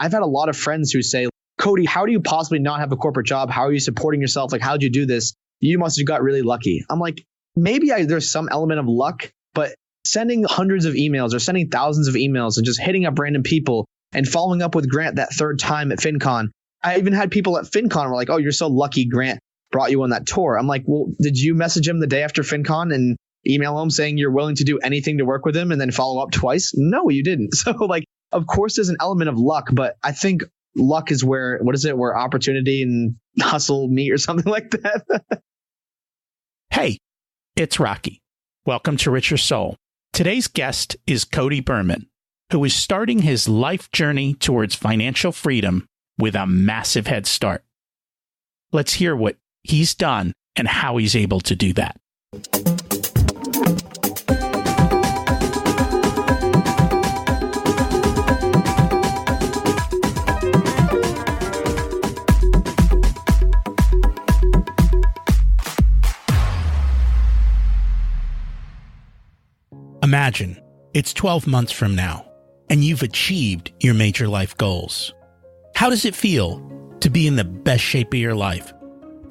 I've had a lot of friends who say, Cody, how do you possibly not have a corporate job? How are you supporting yourself? Like, how'd you do this? You must have got really lucky. I'm like, maybe there's some element of luck, but sending hundreds of emails or sending thousands of emails and just hitting up random people and following up with Grant that third time at FinCon. I even had people at FinCon were like, oh, you're so lucky Grant brought you on that tour. I'm like, well, did you message him the day after FinCon and email him saying you're willing to do anything to work with him and then follow up twice? No, you didn't. So like, of course there's an element of luck, but I think luck is where opportunity and hustle meet or something like that. Hey, it's Rocky. Welcome to Richer Soul. Today's guest is Cody Berman, who is starting his life journey towards financial freedom with a massive head start. Let's hear what he's done and how he's able to do that. Imagine it's 12 months from now, and you've achieved your major life goals. How does it feel to be in the best shape of your life?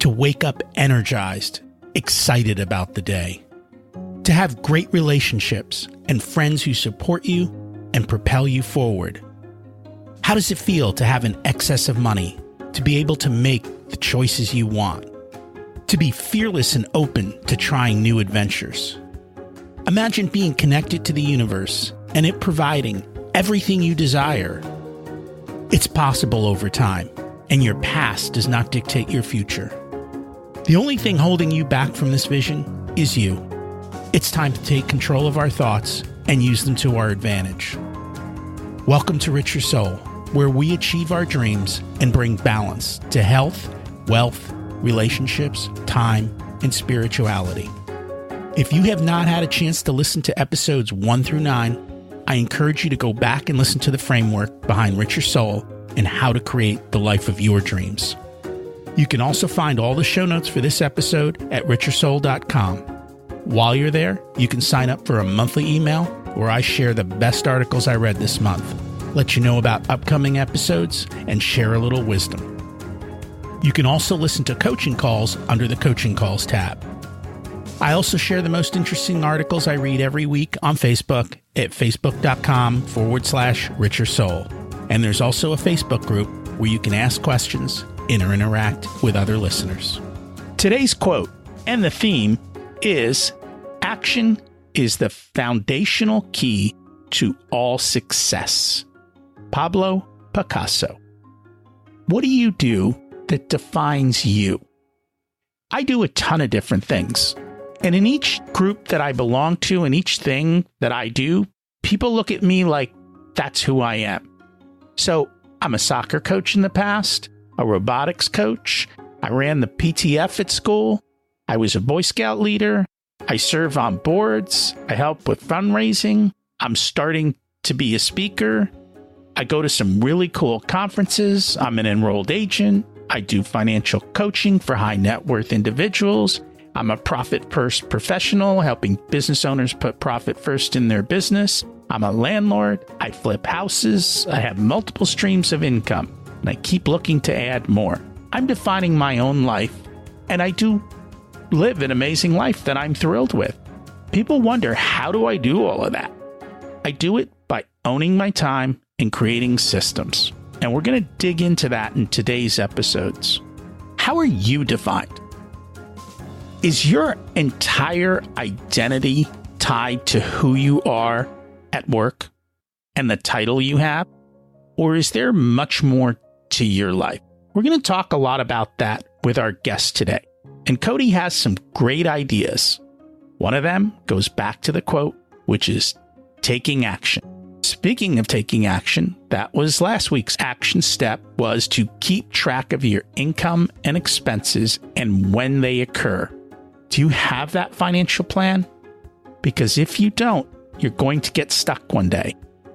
To wake up energized, excited about the day? To have great relationships and friends who support you and propel you forward? How does it feel to have an excess of money, to be able to make the choices you want? To be fearless and open to trying new adventures? Imagine being connected to the universe and it providing everything you desire. It's possible over time, and your past does not dictate your future. The only thing holding you back from this vision is you. It's time to take control of our thoughts and use them to our advantage. Welcome to Richer Soul, where we achieve our dreams and bring balance to health, wealth, relationships, time, and spirituality. If you have not had a chance to listen to episodes 1 through 9, I encourage you to go back and listen to the framework behind Richer Soul and how to create the life of your dreams. You can also find all the show notes for this episode at richersoul.com. While you're there, you can sign up for a monthly email where I share the best articles I read this month, let you know about upcoming episodes, and share a little wisdom. You can also listen to coaching calls under the Coaching Calls tab. I also share the most interesting articles I read every week on Facebook at facebook.com/Richer Soul. And there's also a Facebook group where you can ask questions and interact with other listeners. Today's quote and the theme is, action is the foundational key to all success. Pablo Picasso. What do you do that defines you? I do a ton of different things. And in each group that I belong to and each thing that I do, people look at me like that's who I am. So I'm a soccer coach in the past, a robotics coach. I ran the PTF at school. I was a Boy Scout leader. I serve on boards. I help with fundraising. I'm starting to be a speaker. I go to some really cool conferences. I'm an enrolled agent. I do financial coaching for high net worth individuals. I'm a profit first professional, helping business owners put profit first in their business. I'm a landlord. I flip houses. I have multiple streams of income, and I keep looking to add more. I'm defining my own life, and I do live an amazing life that I'm thrilled with. People wonder, how do I do all of that? I do it by owning my time and creating systems. And we're going to dig into that in today's episodes. How are you defined? Is your entire identity tied to who you are at work and the title you have? Or is there much more to your life? We're going to talk a lot about that with our guest today. And Cody has some great ideas. One of them goes back to the quote, which is taking action. Speaking of taking action, that was last week's action step, was to keep track of your income and expenses and when they occur. Do you have that financial plan? Because if you don't, you're going to get stuck one day.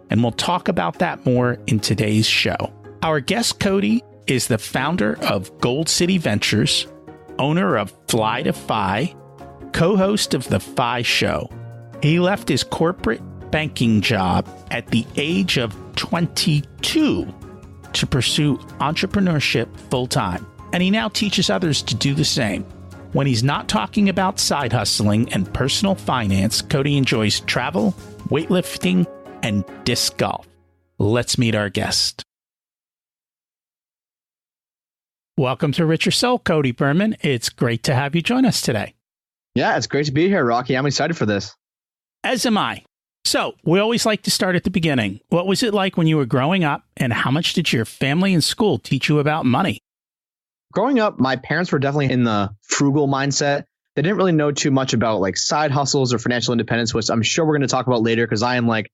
And we'll talk about that more in today's show. Our guest, Cody, is the founder of Gold City Ventures, owner of Fly to Fi, co-host of The Fi Show. He left his corporate banking job at the age of 22 to pursue entrepreneurship full-time, and he now teaches others to do the same. When he's not talking about side hustling and personal finance, Cody enjoys travel, weightlifting, and disc golf. Let's meet our guest. Welcome to Richer Soul, Cody Berman. It's great to have you join us today. Yeah, it's great to be here, Rocky. I'm excited for this. As am I. So, we always like to start at the beginning. What was it like when you were growing up, and how much did your family and school teach you about money? Growing up, my parents were definitely in the frugal mindset. They didn't really know too much about like side hustles or financial independence, which I'm sure we're going to talk about later because I am like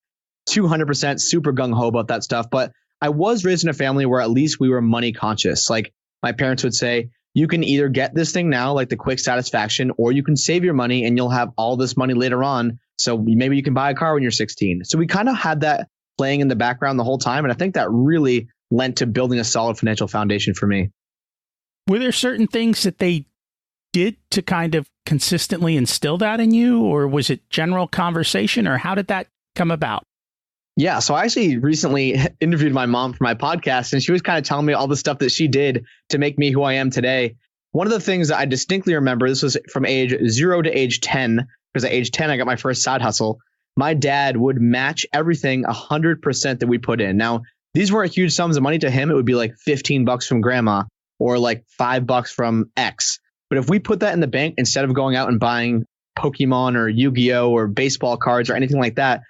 200% super gung-ho about that stuff. But I was raised in a family where at least we were money conscious. Like my parents would say, you can either get this thing now, like the quick satisfaction, or you can save your money and you'll have all this money later on. So maybe you can buy a car when you're 16. So we kind of had that playing in the background the whole time. And I think that really lent to building a solid financial foundation for me. Were there certain things that they did to kind of consistently instill that in you, or was it general conversation, or how did that come about? Yeah, so I actually recently interviewed my mom for my podcast, and she was kind of telling me all the stuff that she did to make me who I am today. One of the things that I distinctly remember, this was from age 0 to age 10, because at age 10, I got my first side hustle. My dad would match everything 100% that we put in. Now, these weren't huge sums of money to him. It would be like $15 from grandma or like $5 from X. But if we put that in the bank, instead of going out and buying Pokemon or Yu-Gi-Oh or baseball cards or anything like that,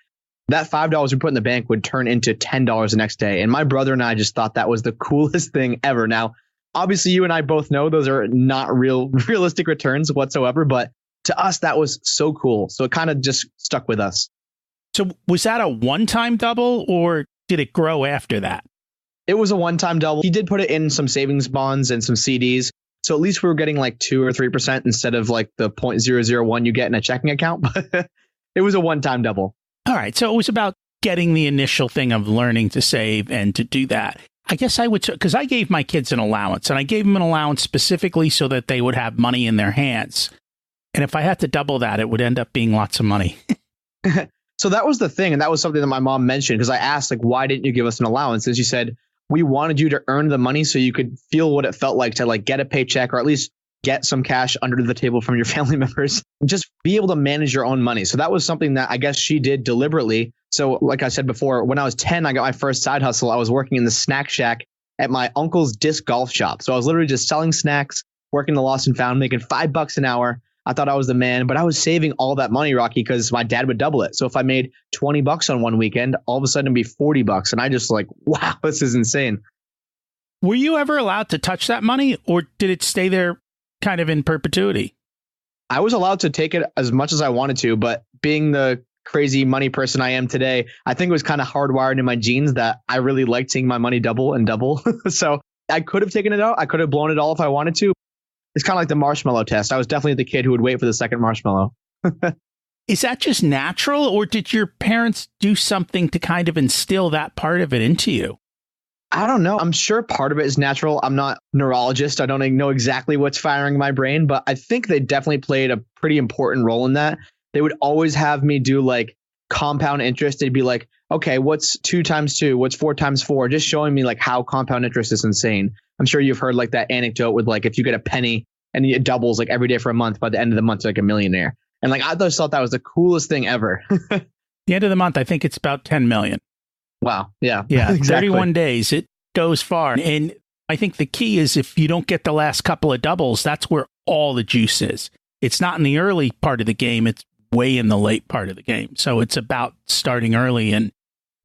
that $5 we put in the bank would turn into $10 the next day. And my brother and I just thought that was the coolest thing ever. Now, obviously, you and I both know those are not realistic returns whatsoever. But to us, that was so cool. So it kind of just stuck with us. So was that a one-time double, or did it grow after that? It was a one-time double. He did put it in some savings bonds and some CDs. So at least we were getting like 2 or 3% instead of like the 0.001 you get in a checking account. But it was a one-time double. All right. So it was about getting the initial thing of learning to save and to do that. I guess I would, because I gave my kids an allowance, and I gave them an allowance specifically so that they would have money in their hands. And if I had to double that, it would end up being lots of money. So that was the thing. And that was something that my mom mentioned, because I asked, like, why didn't you give us an allowance? And she said, we wanted you to earn the money so you could feel what it felt like to like get a paycheck, or at least get some cash under the table from your family members. Just be able to manage your own money. So that was something that I guess she did deliberately. So like I said before, when I was 10, I got my first side hustle. I was working in the snack shack at my uncle's disc golf shop. So I was literally just selling snacks, working the lost and found, making $5 an hour. I thought I was the man, but I was saving all that money, Rocky, because my dad would double it. So if I made $20 on one weekend, all of a sudden it'd be $40. And I just like, wow, this is insane. Were you ever allowed to touch that money, or did it stay there kind of in perpetuity? I was allowed to take it as much as I wanted to, but being the crazy money person I am today, I think it was kind of hardwired in my genes that I really liked seeing my money double and double. So I could have taken it out. I could have blown it all if I wanted to. It's kind of like the marshmallow test. I was definitely the kid who would wait for the second marshmallow. Is that just natural, or did your parents do something to kind of instill that part of it into you? I don't know. I'm sure part of it is natural. I'm not a neurologist. I don't know exactly what's firing my brain, but I think they definitely played a pretty important role in that. They would always have me do like compound interest. They'd be like, okay, what's 2 times 2? What's 4 times 4? Just showing me like how compound interest is insane. I'm sure you've heard like that anecdote with like, if you get a penny and it doubles like every day for a month, by the end of the month, you're like a millionaire. And like, I just thought that was the coolest thing ever. The end of the month, I think it's about 10 million. Wow. Yeah. Yeah. Exactly. 31 days. It goes far. And I think the key is if you don't get the last couple of doubles, that's where all the juice is. It's not in the early part of the game. It's way in the late part of the game. So it's about starting early and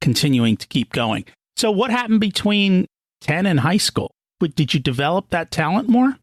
continuing to keep going. So what happened between 10 and high school? Did you develop that talent more?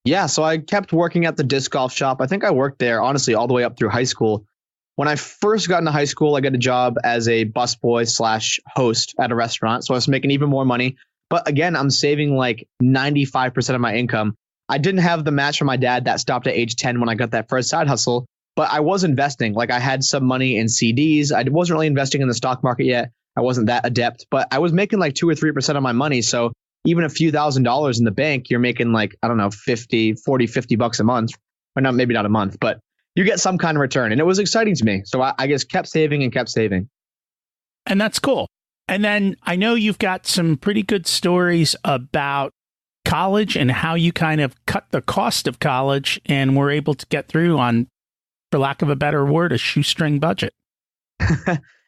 Yeah, so I kept working at the disc golf shop. I think I worked there, honestly, all the way up through high school. When I first got into high school, I got a job as a busboy/host at a restaurant. So I was making even more money. But again, I'm saving like 95% of my income. I didn't have the match from my dad. That stopped at age 10 when I got that first side hustle. But I was investing. Like I had some money in CDs. I wasn't really investing in the stock market yet. I wasn't that adept, but I was making like 2 or 3% of my money. So even a few $1,000s in the bank, you're making like, I don't know, $50 a month, or not, maybe not a month, but you get some kind of return. And it was exciting to me. So I guess kept saving and kept saving. And that's cool. And then I know you've got some pretty good stories about college and how you kind of cut the cost of college and were able to get through on, for lack of a better word, a shoestring budget.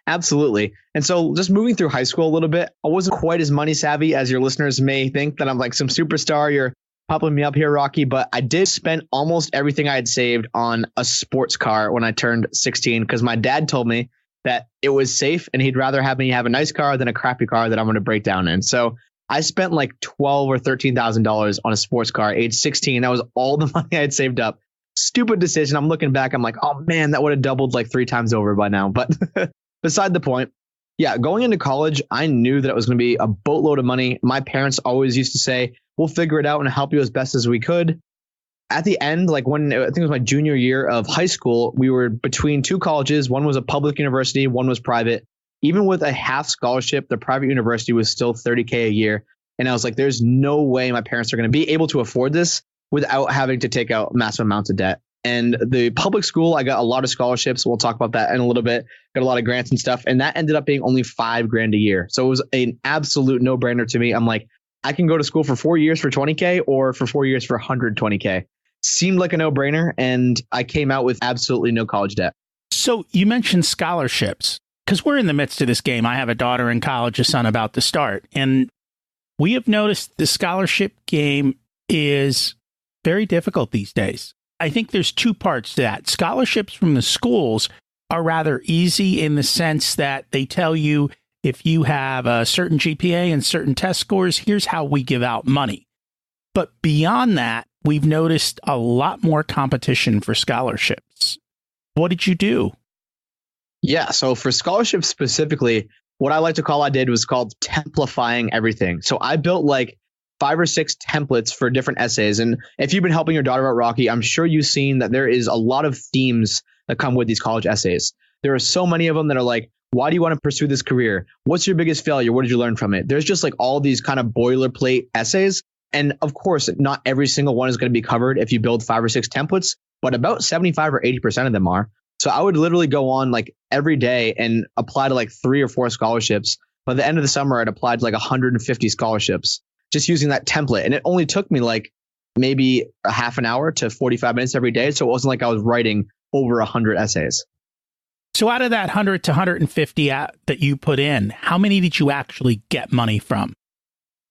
Absolutely. And so just moving through high school a little bit, I wasn't quite as money savvy as your listeners may think that I'm like some superstar. You're popping me up here, Rocky, but I did spend almost everything I had saved on a sports car when I turned 16 because my dad told me that it was safe and he'd rather have me have a nice car than a crappy car that I'm going to break down in. So I spent like $12,000 or $13,000 on a sports car, age 16. That was all the money I had saved up. Stupid decision. I'm looking back. I'm like, oh man, that would have doubled like 3 times over by now. But beside the point, yeah, going into college, I knew that it was going to be a boatload of money. My parents always used to say, we'll figure it out and help you as best as we could. At the end, like when I think it was my junior year of high school, we were between 2 colleges. One was a public university, one was private. Even with a half scholarship, the private university was still $30,000 a year. And I was like, there's no way my parents are going to be able to afford this without having to take out massive amounts of debt. And the public school, I got a lot of scholarships. We'll talk about that in a little bit. Got a lot of grants and stuff. And that ended up being only $5,000 a year. So it was an absolute no brainer to me. I'm like, I can go to school for 4 years for $20,000 or for 4 years for $120,000. Seemed like a no brainer. And I came out with absolutely no college debt. So you mentioned scholarships because we're in the midst of this game. I have a daughter in college, a son about to start. And we have noticed the scholarship game is very difficult these days. I think there's 2 parts to that. Scholarships from the schools are rather easy in the sense that they tell you if you have a certain GPA and certain test scores, here's how we give out money. But beyond that, we've noticed a lot more competition for scholarships. What did you do? Yeah, so for scholarships specifically, what I like to call I did was called templifying everything. So I built like 5 or 6 templates for different essays. And if you've been helping your daughter out, Rocky, I'm sure you've seen that there is a lot of themes that come with these college essays. There are so many of them that are like, why do you want to pursue this career? What's your biggest failure? What did you learn from it? There's just like all these kind of boilerplate essays. And of course, not every single one is going to be covered if you build 5 or 6 templates, but about 75 or 80% of them are. So I would literally go on like every day and apply to like 3 or 4 scholarships. By the end of the summer, I'd applied to like 150 scholarships just using that template. And it only took me like maybe a half an hour to 45 minutes every day. So it wasn't like I was writing over 100 essays. So out of that 100 to 150 that you put in, how many did you actually get money from?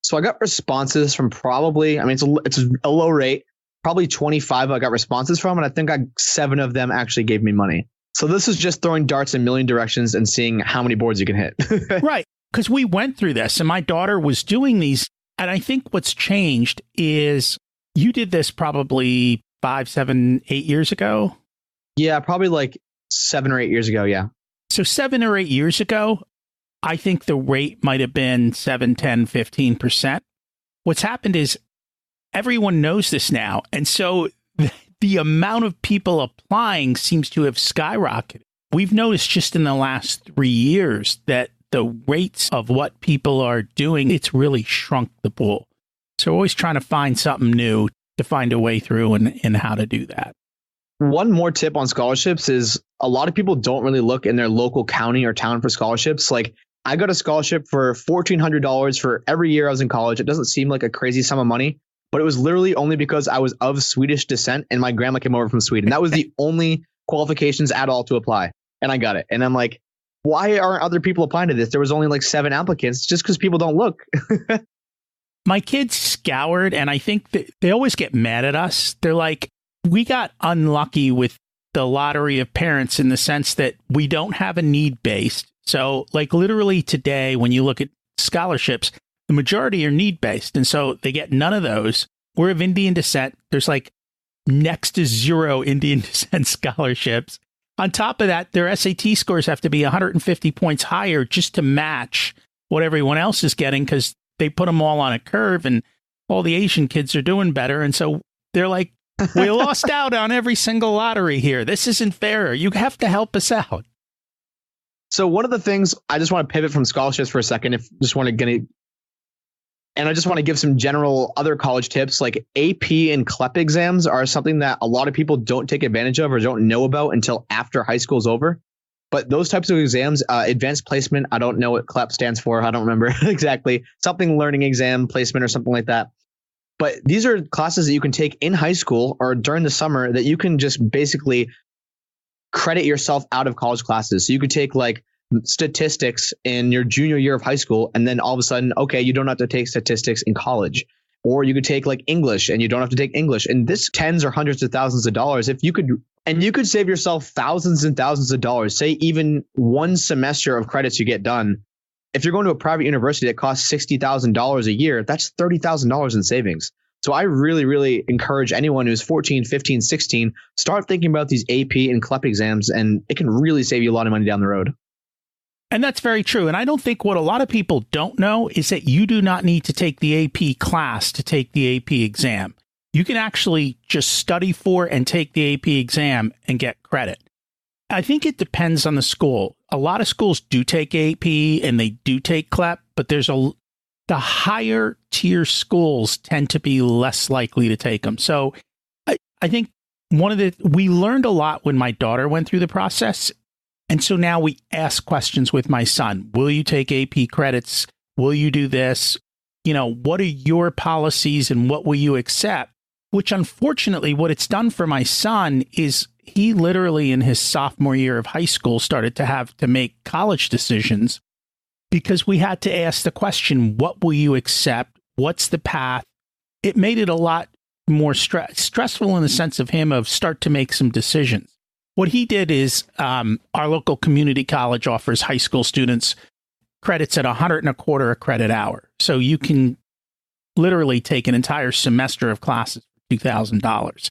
So I got responses from probably, I mean, it's a low rate, probably 25 I got responses from. And I think 7 of them actually gave me money. So this is just throwing darts in a million directions and seeing how many boards you can hit. Right. Because we went through this and my daughter was doing these. And I think what's changed is you did this probably 5, 7, 8 years ago. Yeah, probably like 7 or 8 years ago. Yeah. So 7 or 8 years ago, I think the rate might have been 7, 10, 15%. What's happened is everyone knows this now. And so the amount of people applying seems to have skyrocketed. We've noticed just in the last 3 years that the rates of what people are doing, it's really shrunk the pool. So we're always trying to find something new to find a way through and how to do that. One more tip on scholarships is a lot of people don't really look in their local county or town for scholarships. Like I got a scholarship for $1,400 for every year I was in college. It doesn't seem like a crazy sum of money, but it was literally only because I was of Swedish descent and my grandma came over from Sweden. That was the only qualifications at all to apply. And I got it. And I'm like, why aren't other people applying to this? There was only like 7 applicants just because people don't look. My kids scoured, and I think that they always get mad at us. They're like, we got unlucky with the lottery of parents in the sense that we don't have a need-based. So like literally today, when you look at scholarships, the majority are need-based. And so they get none of those. We're of Indian descent. There's like next to 0 Indian descent scholarships. On top of that, their SAT scores have to be 150 points higher just to match what everyone else is getting because they put them all on a curve and all the Asian kids are doing better. And so they're like, we lost out on every single lottery here. This isn't fair. You have to help us out. So one of the things, I just want to pivot from scholarships for a second. And I just want to give some general other college tips, like AP and CLEP exams are something that a lot of people don't take advantage of or don't know about until after high school's over. But those types of exams, advanced placement, I don't know what CLEP stands for. I don't remember exactly. Something learning exam placement or something like that. But these are classes that you can take in high school or during the summer that you can just basically credit yourself out of college classes. So you could take like statistics in your junior year of high school, and then all of a sudden, okay, you don't have to take statistics in college. Or you could take like English and you don't have to take English. And this tens or hundreds of thousands of dollars. If you could, and you could save yourself thousands and thousands of dollars, say even one semester of credits you get done. If you're going to a private university that costs $60,000 a year, that's $30,000 in savings. So I really, really encourage anyone who's 14, 15, 16, start thinking about these AP and CLEP exams, and it can really save you a lot of money down the road. And that's very true. And I don't think what a lot of people don't know is that you do not need to take the AP class to take the AP exam. You can actually just study for and take the AP exam and get credit. I think it depends on the school. A lot of schools do take AP and they do take CLEP, but the higher tier schools tend to be less likely to take them. So I think we learned a lot when my daughter went through the process. And so now we ask questions with my son. Will you take AP credits? Will you do this? What are your policies and what will you accept? Which unfortunately, what it's done for my son is he literally in his sophomore year of high school started to have to make college decisions because we had to ask the question, what will you accept? What's the path? It made it a lot more stressful in the sense of him of start to make some decisions. What he did is our local community college offers high school students credits at $125 a credit hour. So you can literally take an entire semester of classes for $2,000.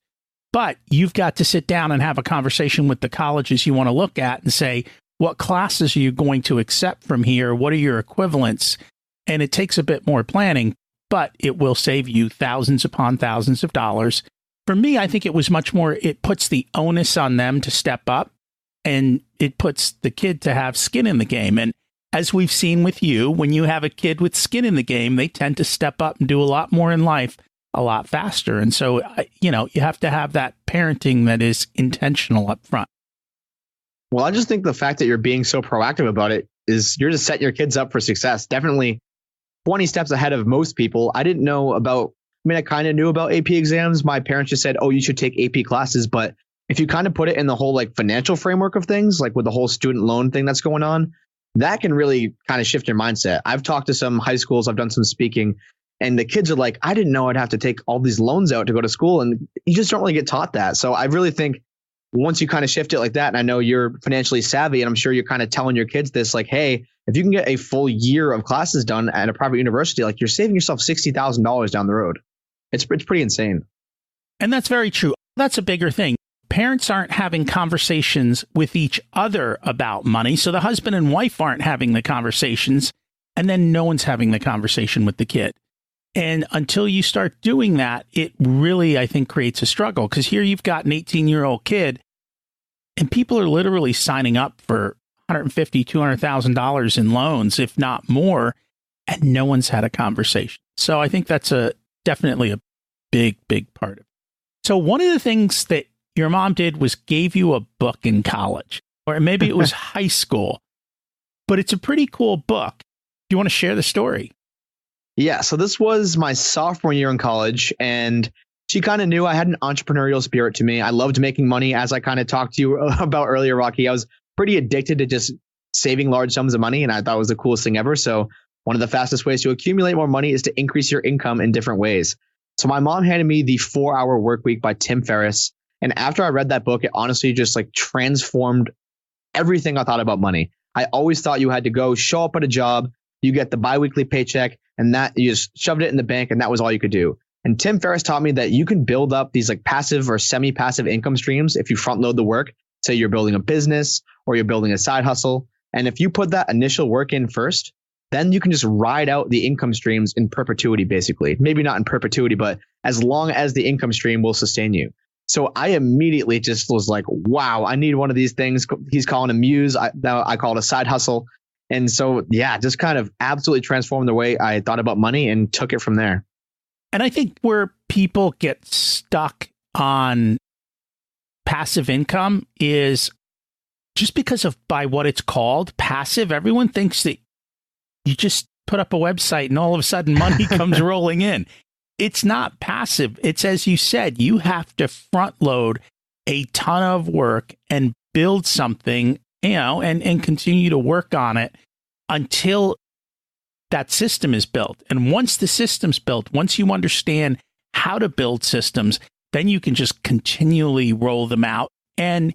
But you've got to sit down and have a conversation with the colleges you want to look at and say, what classes are you going to accept from here? What are your equivalents? And it takes a bit more planning, but it will save you thousands upon thousands of dollars. For me, I think it was much more, it puts the onus on them to step up and it puts the kid to have skin in the game. And as we've seen with you, when you have a kid with skin in the game, they tend to step up and do a lot more in life a lot faster. And so, you have to have that parenting that is intentional up front. Well, I just think the fact that you're being so proactive about it is you're just setting your kids up for success. Definitely 20 steps ahead of most people. I didn't know about, I kind of knew about AP exams. My parents just said, oh, you should take AP classes. But if you kind of put it in the whole like financial framework of things, like with the whole student loan thing that's going on, that can really kind of shift your mindset. I've talked to some high schools, I've done some speaking, and the kids are like, I didn't know I'd have to take all these loans out to go to school. And you just don't really get taught that. So I really think once you kind of shift it like that, and I know you're financially savvy, and I'm sure you're kind of telling your kids this, like, hey, if you can get a full year of classes done at a private university, like you're saving yourself $60,000 down the road. It's pretty insane. And that's very true. That's a bigger thing. Parents aren't having conversations with each other about money. So the husband and wife aren't having the conversations, and then no one's having the conversation with the kid. And until you start doing that, it really, I think, creates a struggle. Because here you've got an 18-year-old kid, and people are literally signing up for $150,000, $200,000 in loans, if not more, and no one's had a conversation. So I think that's definitely a big, big part of it. So one of the things that your mom did was gave you a book in college, or maybe it was high school, but it's a pretty cool book. Do you want to share the story? Yeah. So this was my sophomore year in college, and she kind of knew I had an entrepreneurial spirit to me. I loved making money, as I kind of talked to you about earlier, Rocky. I was pretty addicted to just saving large sums of money, and I thought it was the coolest thing ever. So one of the fastest ways to accumulate more money is to increase your income in different ways. So my mom handed me the 4-Hour Workweek by Tim Ferriss. And after I read that book, it honestly just like transformed everything I thought about money. I always thought you had to go show up at a job, you get the biweekly paycheck, and that you just shoved it in the bank, and that was all you could do. And Tim Ferriss taught me that you can build up these like passive or semi-passive income streams if you front load the work. Say you're building a business or you're building a side hustle. And if you put that initial work in first, then you can just ride out the income streams in perpetuity, basically. Maybe not in perpetuity, but as long as the income stream will sustain you. So I immediately just was like, wow, I need one of these things. He's calling a muse. I call it a side hustle. And so, yeah, just kind of absolutely transformed the way I thought about money and took it from there. And I think where people get stuck on passive income is just because of by what it's called, passive, everyone thinks that you just put up a website and all of a sudden money comes rolling in. It's not passive. It's, as you said, you have to front load a ton of work and build something, and continue to work on it until that system is built. And once the system's built, once you understand how to build systems, then you can just continually roll them out, and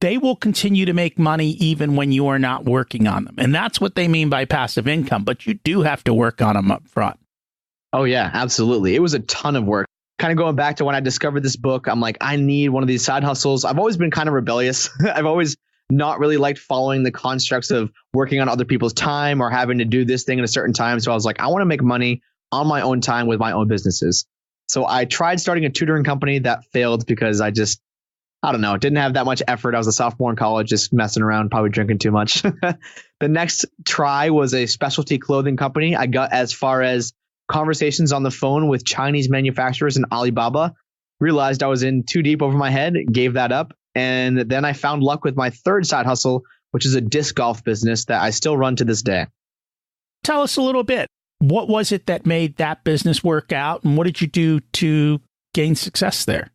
they will continue to make money even when you are not working on them. And that's what they mean by passive income, but you do have to work on them up front. Oh, yeah, absolutely. It was a ton of work. Kind of going back to when I discovered this book, I'm like, I need one of these side hustles. I've always been kind of rebellious. I've always not really liked following the constructs of working on other people's time or having to do this thing at a certain time. So I was like, I want to make money on my own time with my own businesses. So I tried starting a tutoring company that failed because I don't know, didn't have that much effort. I was a sophomore in college, just messing around, probably drinking too much. The next try was a specialty clothing company. I got as far as conversations on the phone with Chinese manufacturers in Alibaba, realized I was in too deep over my head, gave that up. And then I found luck with my third side hustle, which is a disc golf business that I still run to this day. Tell us a little bit. What was it that made that business work out? And what did you do to gain success there?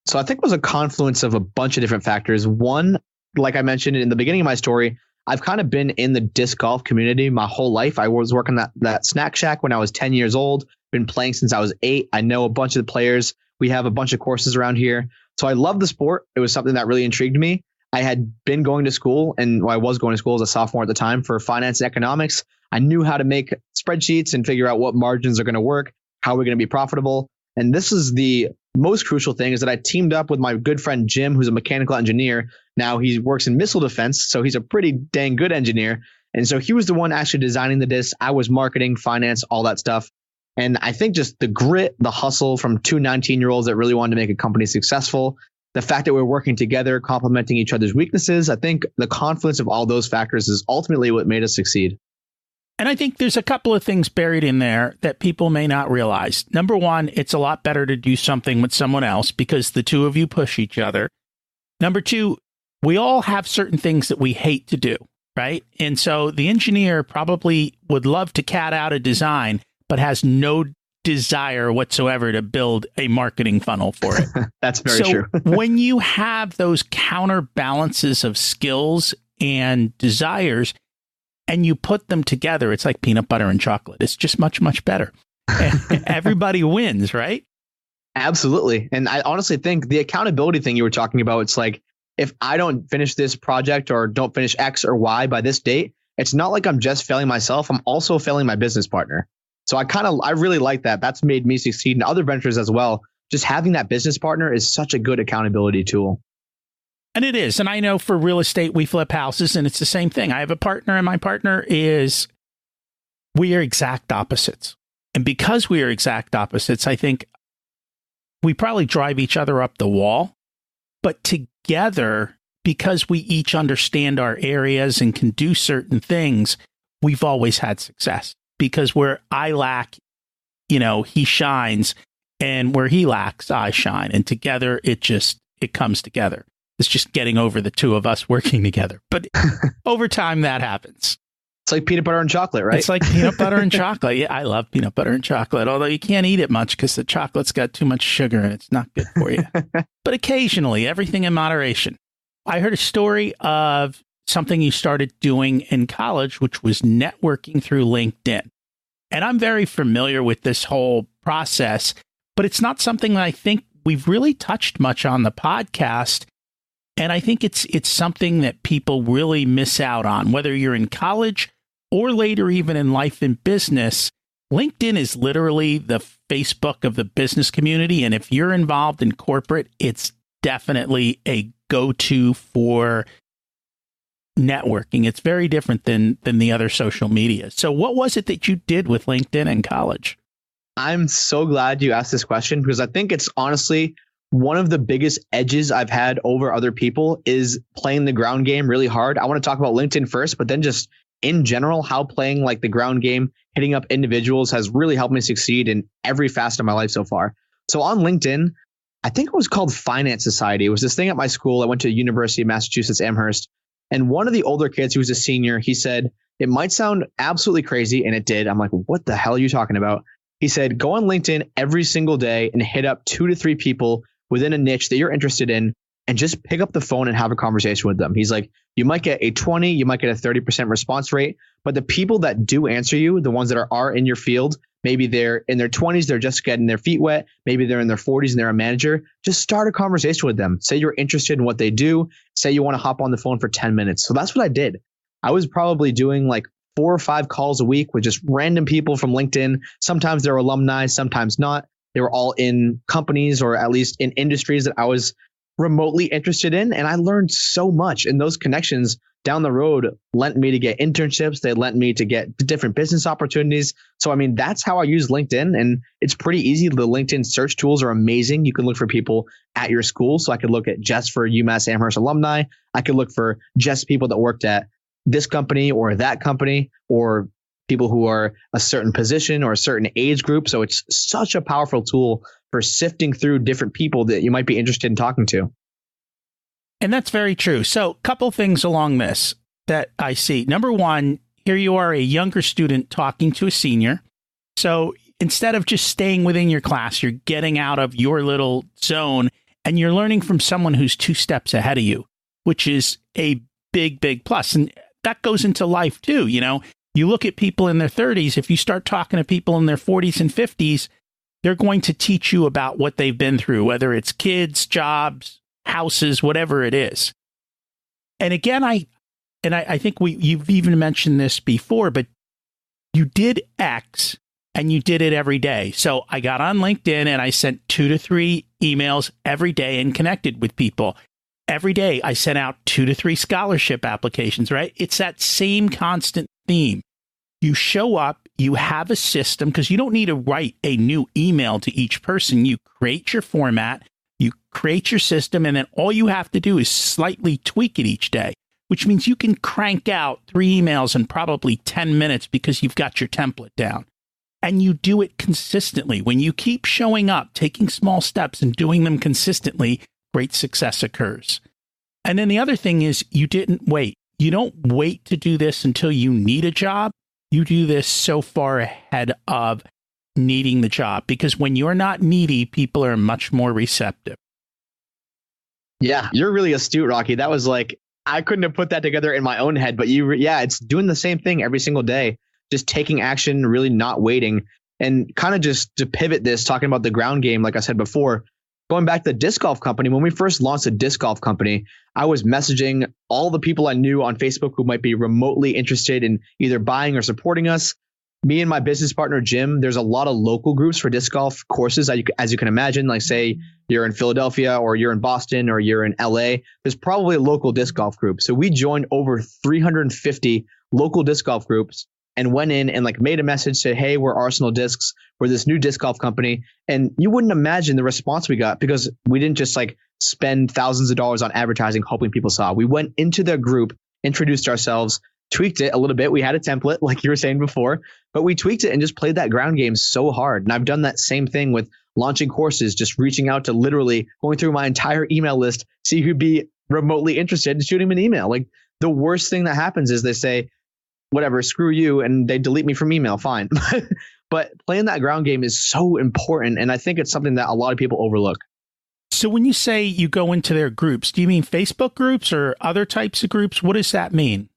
So I think it was a confluence of a bunch of different factors. One, like I mentioned in the beginning of my story, I've kind of been in the disc golf community my whole life. I was working that snack shack when I was 10 years old, been playing since I was 8. I know a bunch of the players. We have a bunch of courses around here. So I love the sport. It was something that really intrigued me. I had been going to school, and I was going to school as a sophomore at the time for finance and economics. I knew how to make spreadsheets and figure out what margins are going to work, how we're going to be profitable. And this is the most crucial thing, is that I teamed up with my good friend Jim, who's a mechanical engineer. Now he works in missile defense, so he's a pretty dang good engineer. And so he was the one actually designing the disc. I was marketing, finance, all that stuff. And I think just the grit, the hustle from two 19-year-olds that really wanted to make a company successful, the fact that we're working together, complementing each other's weaknesses, I think the confluence of all those factors is ultimately what made us succeed. And I think there's a couple of things buried in there that people may not realize. Number one, it's a lot better to do something with someone else because the two of you push each other. Number two, we all have certain things that we hate to do, right? And so the engineer probably would love to cat out a design, but has no desire whatsoever to build a marketing funnel for it. That's very true. When you have those counterbalances of skills and desires, and you put them together, it's like peanut butter and chocolate. It's just much, much better. Everybody wins, right? Absolutely. And I honestly think the accountability thing you were talking about, it's like, if I don't finish this project or don't finish X or Y by this date, it's not like I'm just failing myself. I'm also failing my business partner. So I really like that. That's made me succeed in other ventures as well. Just having that business partner is such a good accountability tool. And it is. And I know for real estate, we flip houses and it's the same thing. I have a partner and my partner we are exact opposites. And because we are exact opposites, I think we probably drive each other up the wall. But together, because we each understand our areas and can do certain things, we've always had success. Because where I lack, he shines. And where he lacks, I shine. And together, it comes together. It's just getting over the two of us working together. But over time, that happens. It's like peanut butter and chocolate, right? It's like peanut butter and chocolate. Yeah, I love peanut butter and chocolate, although you can't eat it much because the chocolate's got too much sugar and it's not good for you. But occasionally, everything in moderation. I heard a story of something you started doing in college, which was networking through LinkedIn. And I'm very familiar with this whole process, but it's not something that I think we've really touched much on the podcast. And I think it's something that people really miss out on, whether you're in college or later, even in life and business. LinkedIn is literally the Facebook of the business community. And if you're involved in corporate, it's definitely a go-to for networking. It's very different than the other social media. So what was it that you did with LinkedIn in college? I'm so glad you asked this question because I think it's honestly one of the biggest edges I've had over other people is playing the ground game really hard. I want to talk about LinkedIn first, but then just in general, how playing like the ground game, hitting up individuals has really helped me succeed in every facet of my life so far. So on LinkedIn, I think it was called Finance Society. It was this thing at my school. I went to University of Massachusetts Amherst. And one of the older kids who was a senior, he said, it might sound absolutely crazy. And it did. I'm like, what the hell are you talking about? He said, go on LinkedIn every single day and hit up 2 to 3 people within a niche that you're interested in and just pick up the phone and have a conversation with them. He's like, you might get a 20, you might get a 30% response rate, but the people that do answer you, the ones that are in your field, maybe they're in their 20s, they're just getting their feet wet. Maybe they're in their 40s and they're a manager. Just start a conversation with them. Say you're interested in what they do. Say you want to hop on the phone for 10 minutes. So that's what I did. I was probably doing like 4 or 5 calls a week with just random people from LinkedIn. Sometimes they're alumni, sometimes not. They were all in companies or at least in industries that I was remotely interested in. And I learned so much. And those connections down the road lent me to get internships. They lent me to get different business opportunities. So, I mean, that's how I use LinkedIn. And it's pretty easy. The LinkedIn search tools are amazing. You can look for people at your school. So I could look at just for UMass Amherst alumni. I could look for just people that worked at this company or that company, or people who are a certain position or a certain age group. So it's such a powerful tool for sifting through different people that you might be interested in talking to. And that's very true. So a couple things along this that I see. Number one, here you are, a younger student talking to a senior. So instead of just staying within your class, you're getting out of your little zone and you're learning from someone who's 2 steps ahead of you, which is a big, big plus. And that goes into life too. You know, you look at people in their 30s, if you start talking to people in their 40s and 50s, they're going to teach you about what they've been through, whether it's kids, jobs, houses, whatever it is. And again, I think you've even mentioned this before, but you did X and you did it every day. So I got on LinkedIn and I sent 2 to 3 emails every day and connected with people. Every day I sent out 2 to 3 scholarship applications, right? It's that same constant theme. You show up, you have a system, because you don't need to write a new email to each person. You create your format, you create your system, and then all you have to do is slightly tweak it each day, which means you can crank out 3 emails in probably 10 minutes because you've got your template down. And you do it consistently. When you keep showing up, taking small steps and doing them consistently, great success occurs. And then the other thing is you didn't wait. You don't wait to do this until you need a job. You do this so far ahead of needing the job, because when you're not needy, people are much more receptive. Yeah, you're really astute, Rocky. That was like, I couldn't have put that together in my own head, but it's doing the same thing every single day, just taking action, really not waiting. And kind of just to pivot this, talking about the ground game, like I said before, going back to the disc golf company, when we first launched a disc golf company, I was messaging all the people I knew on Facebook who might be remotely interested in either buying or supporting us. Me and my business partner, Jim, there's a lot of local groups for disc golf courses, as you can imagine. Like, say you're in Philadelphia or you're in Boston or you're in LA, there's probably a local disc golf group. So we joined over 350 local disc golf groups and went in and like made a message, said, hey, we're Arsenal Discs. We're this new disc golf company. And you wouldn't imagine the response we got, because we didn't just like spend thousands of dollars on advertising, hoping people saw. We went into their group, introduced ourselves, tweaked it a little bit. We had a template, like you were saying before, but we tweaked it and just played that ground game so hard. And I've done that same thing with launching courses, just reaching out to literally going through my entire email list, see who'd be remotely interested, and shooting them an email. Like, the worst thing that happens is they say, whatever, screw you, and they delete me from email, fine. But playing that ground game is so important. And I think it's something that a lot of people overlook. So when you say you go into their groups, do you mean Facebook groups or other types of groups? What does that mean?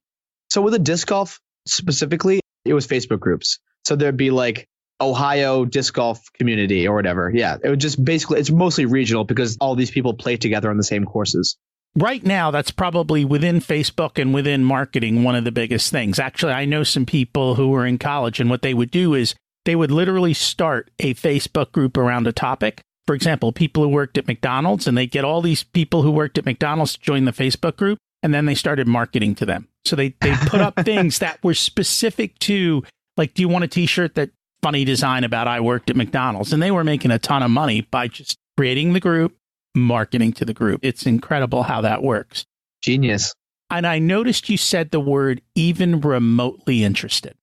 So with the disc golf specifically, it was Facebook groups. So there'd be like Ohio disc golf community or whatever. Yeah, it would just basically, it's mostly regional because all these people play together on the same courses. Right now, that's probably within Facebook and within marketing, one of the biggest things. Actually, I know some people who were in college, and what they would do is they would literally start a Facebook group around a topic. For example, people who worked at McDonald's, and they get all these people who worked at McDonald's to join the Facebook group, and then they started marketing to them. So they put up things that were specific to, like, do you want a t-shirt that funny design about I worked at McDonald's? And they were making a ton of money by just creating the group, marketing to the group. It's incredible how that works. Genius. And I noticed you said the word even remotely interested.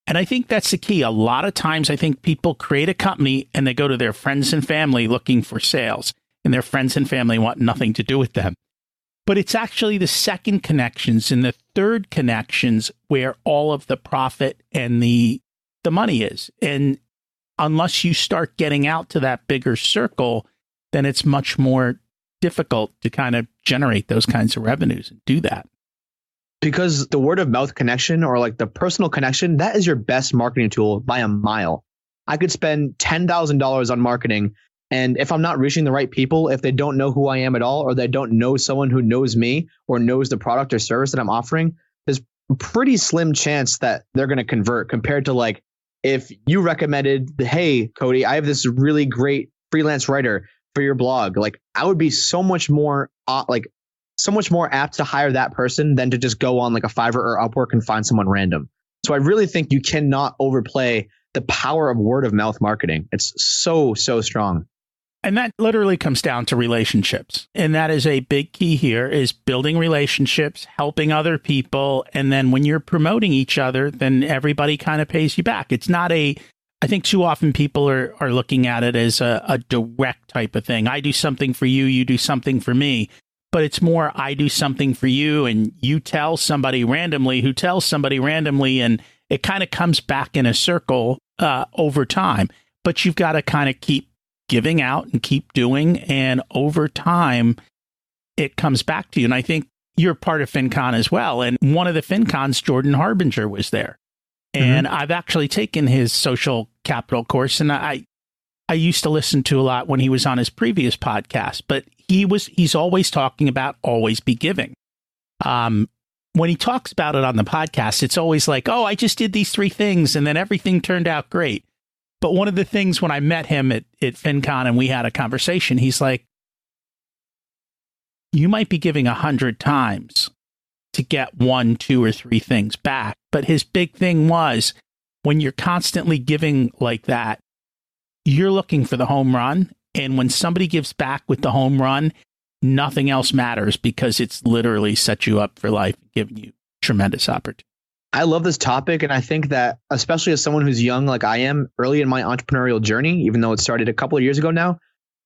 And I think that's the key. A lot of times I think people create a company and they go to their friends and family looking for sales. and their friends and family want nothing to do with them. But it's actually the second connections and the third connections where all of the profit and the money is. And unless you start getting out to that bigger circle, then it's much more difficult to kind of generate those kinds of revenues and do that. Because the word of mouth connection or like the personal connection, that is your best marketing tool by a mile. I could spend $10,000 on marketing. And if I'm not reaching the right people, if they don't know who I am at all, or they don't know someone who knows me or knows the product or service that I'm offering, there's a pretty slim chance that they're going to convert compared to like, if you recommended, hey, Cody, I have this really great freelance writer for your blog. Like I would be so much more apt to hire that person than to just go on like a Fiverr or Upwork and find someone random. So I really think you cannot overplay the power of word of mouth marketing. It's so strong. And that literally comes down to relationships. And that is a big key here, is building relationships, helping other people. And then when you're promoting each other, then everybody kind of pays you back. It's not I think too often people are looking at it as a direct type of thing. I do something for you, you do something for me. But it's more, I do something for you and you tell somebody randomly who tells somebody randomly. And it kind of comes back in a circle over time. But you've got to kind of keep giving out and keep doing. And over time, it comes back to you. And I think you're part of FinCon as well. And one of the FinCons, Jordan Harbinger, was there. And I've actually taken his social capital course. And I used to listen to a lot when he was on his previous podcast. But he's always talking about always be giving. When he talks about it on the podcast, it's always like, oh, I just did these 3 things and then everything turned out great. But one of the things when I met him at FinCon and we had a conversation, he's like, you might be giving 100 times to get 1, 2, or 3 things back. But his big thing was when you're constantly giving like that, you're looking for the home run. And when somebody gives back with the home run, nothing else matters because it's literally set you up for life, giving you tremendous opportunity. I love this topic. And I think that especially as someone who's young, like I am early in my entrepreneurial journey, even though it started a couple of years ago now,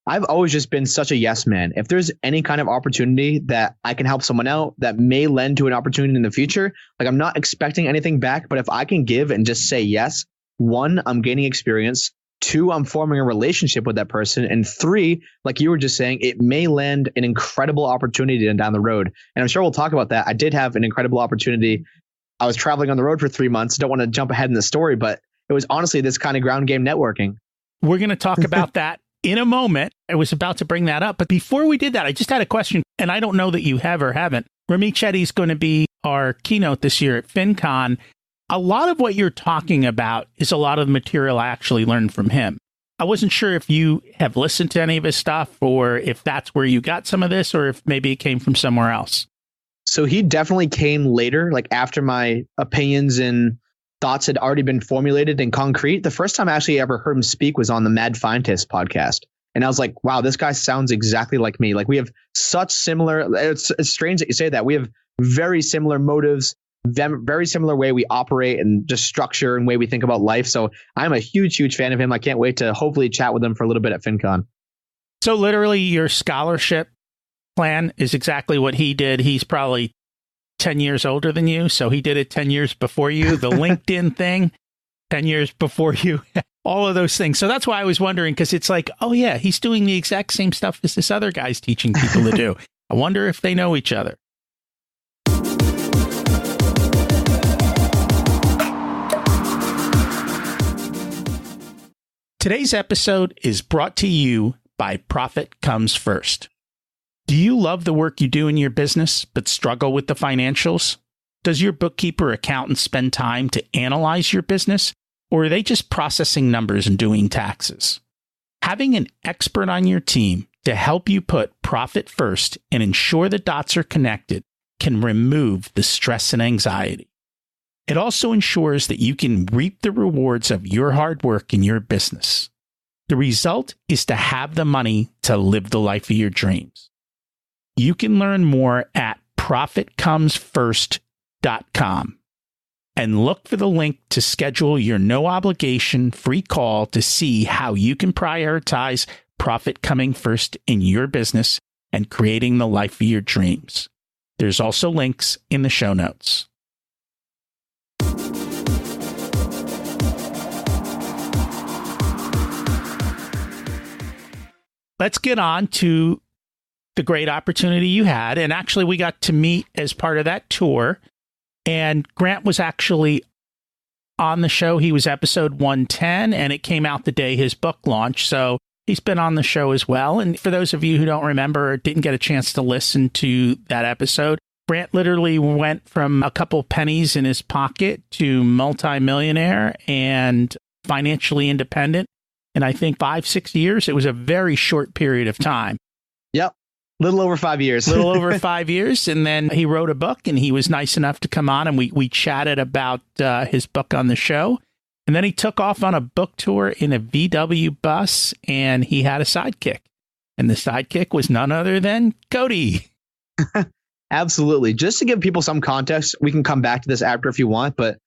I've always just been such a yes man. If there's any kind of opportunity that I can help someone out that may lend to an opportunity in the future, like I'm not expecting anything back, but if I can give and just say yes, 1, I'm gaining experience. 2, I'm forming a relationship with that person. And 3, like you were just saying, it may land an incredible opportunity down the road. And I'm sure we'll talk about that. I did have an incredible opportunity. I was traveling on the road for 3 months. Don't want to jump ahead in the story, but it was honestly this kind of ground game networking. We're going to talk about that in a moment. I was about to bring that up. But before we did that, I just had a question, and I don't know that you have or haven't. Ramit Chetty is going to be our keynote this year at FinCon. A lot of what you're talking about is a lot of the material I actually learned from him. I wasn't sure if you have listened to any of his stuff or if that's where you got some of this or if maybe it came from somewhere else. So he definitely came later, like after my opinions and thoughts had already been formulated in concrete. The first time I actually ever heard him speak was on the Mad Scientist podcast. And I was like, wow, this guy sounds exactly like me. Like we have such similar, it's strange that you say that. We have very similar motives, very similar way we operate and just structure and way we think about life. So I'm a huge fan of him. I can't wait to hopefully chat with him for a little bit at FinCon. So literally your scholarship plan is exactly what he did. He's probably 10 years older than you. So he did it 10 years before you. The LinkedIn thing, 10 years before you, all of those things. So that's why I was wondering, because it's like, oh yeah, he's doing the exact same stuff as this other guy's teaching people to do. I wonder if they know each other. Today's episode is brought to you by Profit Comes First. Do you love the work you do in your business, but struggle with the financials? Does your bookkeeper or accountant spend time to analyze your business, or are they just processing numbers and doing taxes? Having an expert on your team to help you put profit first and ensure the dots are connected can remove the stress and anxiety. It also ensures that you can reap the rewards of your hard work in your business. The result is to have the money to live the life of your dreams. You can learn more at profitcomesfirst.com and look for the link to schedule your no obligation free call to see how you can prioritize profit coming first in your business and creating the life of your dreams. There's also links in the show notes. Let's get on to the great opportunity you had. And actually, we got to meet as part of that tour. And Grant was actually on the show. He was episode 110, and it came out the day his book launched. So he's been on the show as well. And for those of you who don't remember or didn't get a chance to listen to that episode, Grant literally went from a couple pennies in his pocket to multimillionaire and financially independent. And I think 5-6 years, it was a very short period of time. Yep. Little over 5 years. Little over 5 years. And then he wrote a book, and he was nice enough to come on, and we chatted about his book on the show. And then he took off on a book tour in a VW bus, and he had a sidekick. And the sidekick was none other than Cody. Absolutely. Just to give people some context, we can come back to this after if you want, but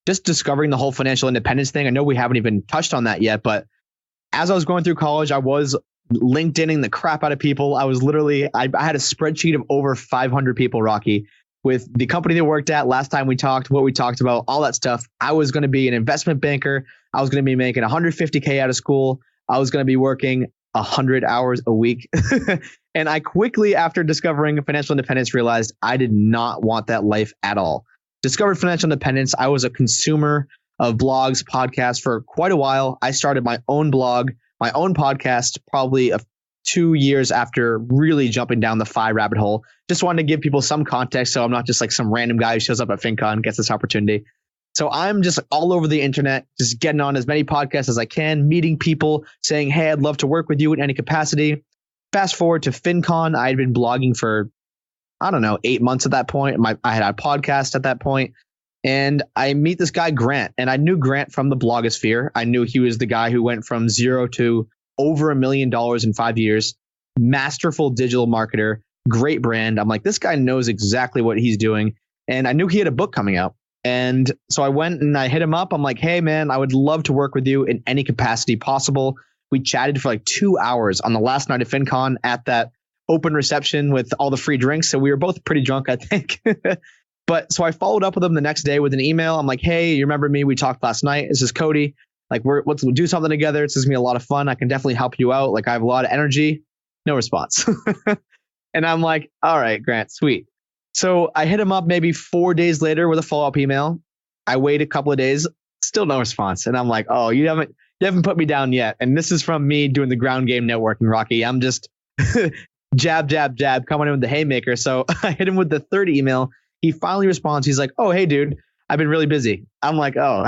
just discovering the whole financial independence thing. I know we haven't even touched on that yet, but as I was going through college, I was LinkedIning the crap out of people. I was literally, I had a spreadsheet of over 500 people, Rocky, with the company they worked at. Last time we talked, what we talked about, all that stuff. I was going to be an investment banker. I was going to be making 150K out of school. I was going to be working 100 hours a week. And I quickly, after discovering financial independence, realized I did not want that life at all. Discovered financial independence. I was a consumer of blogs, podcasts for quite a while. I started my own blog, my own podcast, probably 2 years after really jumping down the FI rabbit hole. Just wanted to give people some context, so I'm not just like some random guy who shows up at FinCon and gets this opportunity. So I'm just all over the internet, just getting on as many podcasts as I can, meeting people, saying, hey, I'd love to work with you in any capacity. Fast forward to FinCon. I had been blogging for, 8 months at that point. I had a podcast at that point. And I meet this guy, Grant, and I knew Grant from the blogosphere. I knew he was the guy who went from zero to over $1 million in 5 years. Masterful digital marketer, great brand. I'm like, this guy knows exactly what he's doing. And I knew he had a book coming out. And so I went and I hit him up. I'm like, hey, man, I would love to work with you in any capacity possible. We chatted for like 2 hours on the last night of FinCon at that open reception with all the free drinks. So we were both pretty drunk, I think. But so I followed up with him the next day with an email. I'm like, hey, you remember me? We talked last night. This is Cody. Like, let's do something together. It's going to be a lot of fun. I can definitely help you out. Like, I have a lot of energy. No response. And I'm like, all right, Grant, sweet. So I hit him up maybe 4 days later with a follow-up email. I wait a couple of days, still no response. And I'm like, oh, you haven't put me down yet. And this is from me doing the ground game networking, Rocky. I'm just jab, jab, jab, coming in with the haymaker. So I hit him with the third email. He finally responds. He's like, oh, hey, dude, I've been really busy. I'm like, oh.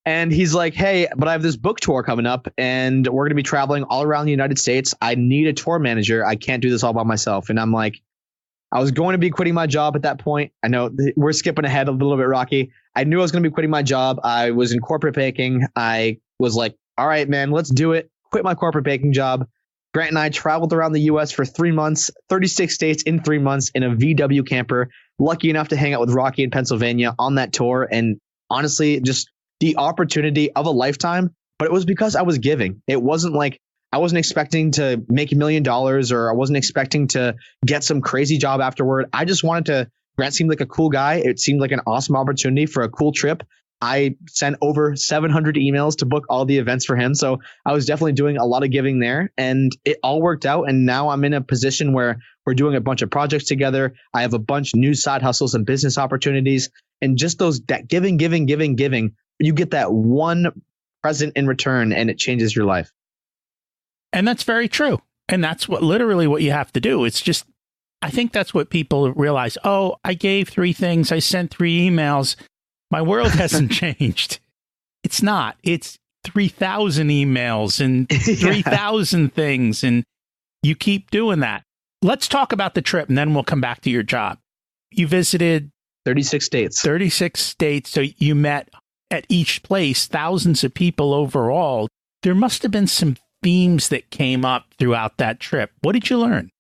And he's like, hey, but I have this book tour coming up and we're going to be traveling all around the United States. I need a tour manager. I can't do this all by myself. And I'm like, I was going to be quitting my job at that point. I know we're skipping ahead a little bit, Rocky. I knew I was going to be quitting my job. I was in corporate banking. I was like, all right, man, let's do it. Quit my corporate banking job. Grant and I traveled around the U.S. for 3 months, 36 states in 3 months in a VW camper. Lucky enough to hang out with Rocky in Pennsylvania on that tour. And honestly, just the opportunity of a lifetime. But it was because I was giving. It wasn't like I wasn't expecting to make $1 million or I wasn't expecting to get some crazy job afterward. I just wanted to. Grant seemed like a cool guy. It seemed like an awesome opportunity for a cool trip. I sent over 700 emails to book all the events for him. So I was definitely doing a lot of giving there and it all worked out. And now I'm in a position where we're doing a bunch of projects together. I have a bunch of new side hustles and business opportunities and just that giving, you get that one present in return and it changes your life. And that's very true. And that's literally what you have to do. It's just, I think that's what people realize. Oh, I gave 3 things. I sent 3 emails. My world hasn't changed. It's not. It's 3,000 emails and 3,000 things. And you keep doing that. Let's talk about the trip and then we'll come back to your job. You visited 36 states. 36 states. So you met at each place thousands of people overall. There must have been some themes that came up throughout that trip. What did you learn?